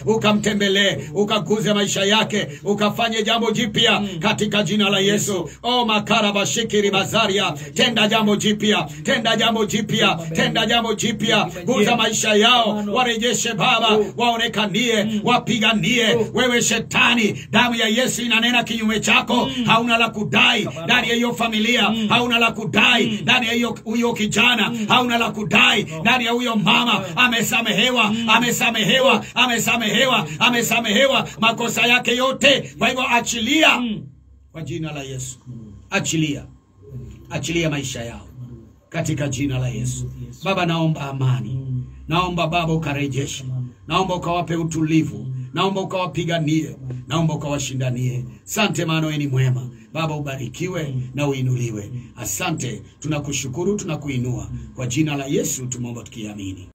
Speaker 1: ukamtembelee, ukaguze maisha yake, ukafanye jambo jipya katika jina la Yesu. Makara bashikiri bazaria, tenda jambo jipya, tenda jambo jipya, tenda jambo jipya. Guza maisha yao, warejeshe Baba, waonekanie, wapiganie. Wewe shetani, damu ya Yesu inanena kinyume chako. Hauna la kudai ndani ya hiyo familia, hauna la kudai ndani ya huyo kijana, hauna la kudai ndani ya huyo mama. Amesamehewa, amesamehewa, amesamehewa, amesamehewa makosa yake yote. Kwa hivyo achilia kwa jina la Yesu. Achilia maisha yao katika jina la Yesu. Baba naomba amani. Naomba Baba ukarejeshe. Naomba ukawape utulivu. Naomba ukawapiganie. Naomba ukawashindanie. Asante maana wewe ni mwema. Baba ubarikiwe na uinuliwe. Asante, tunakushukuru, tunakuinua. Kwa jina la Yesu tumeomba tukiamini.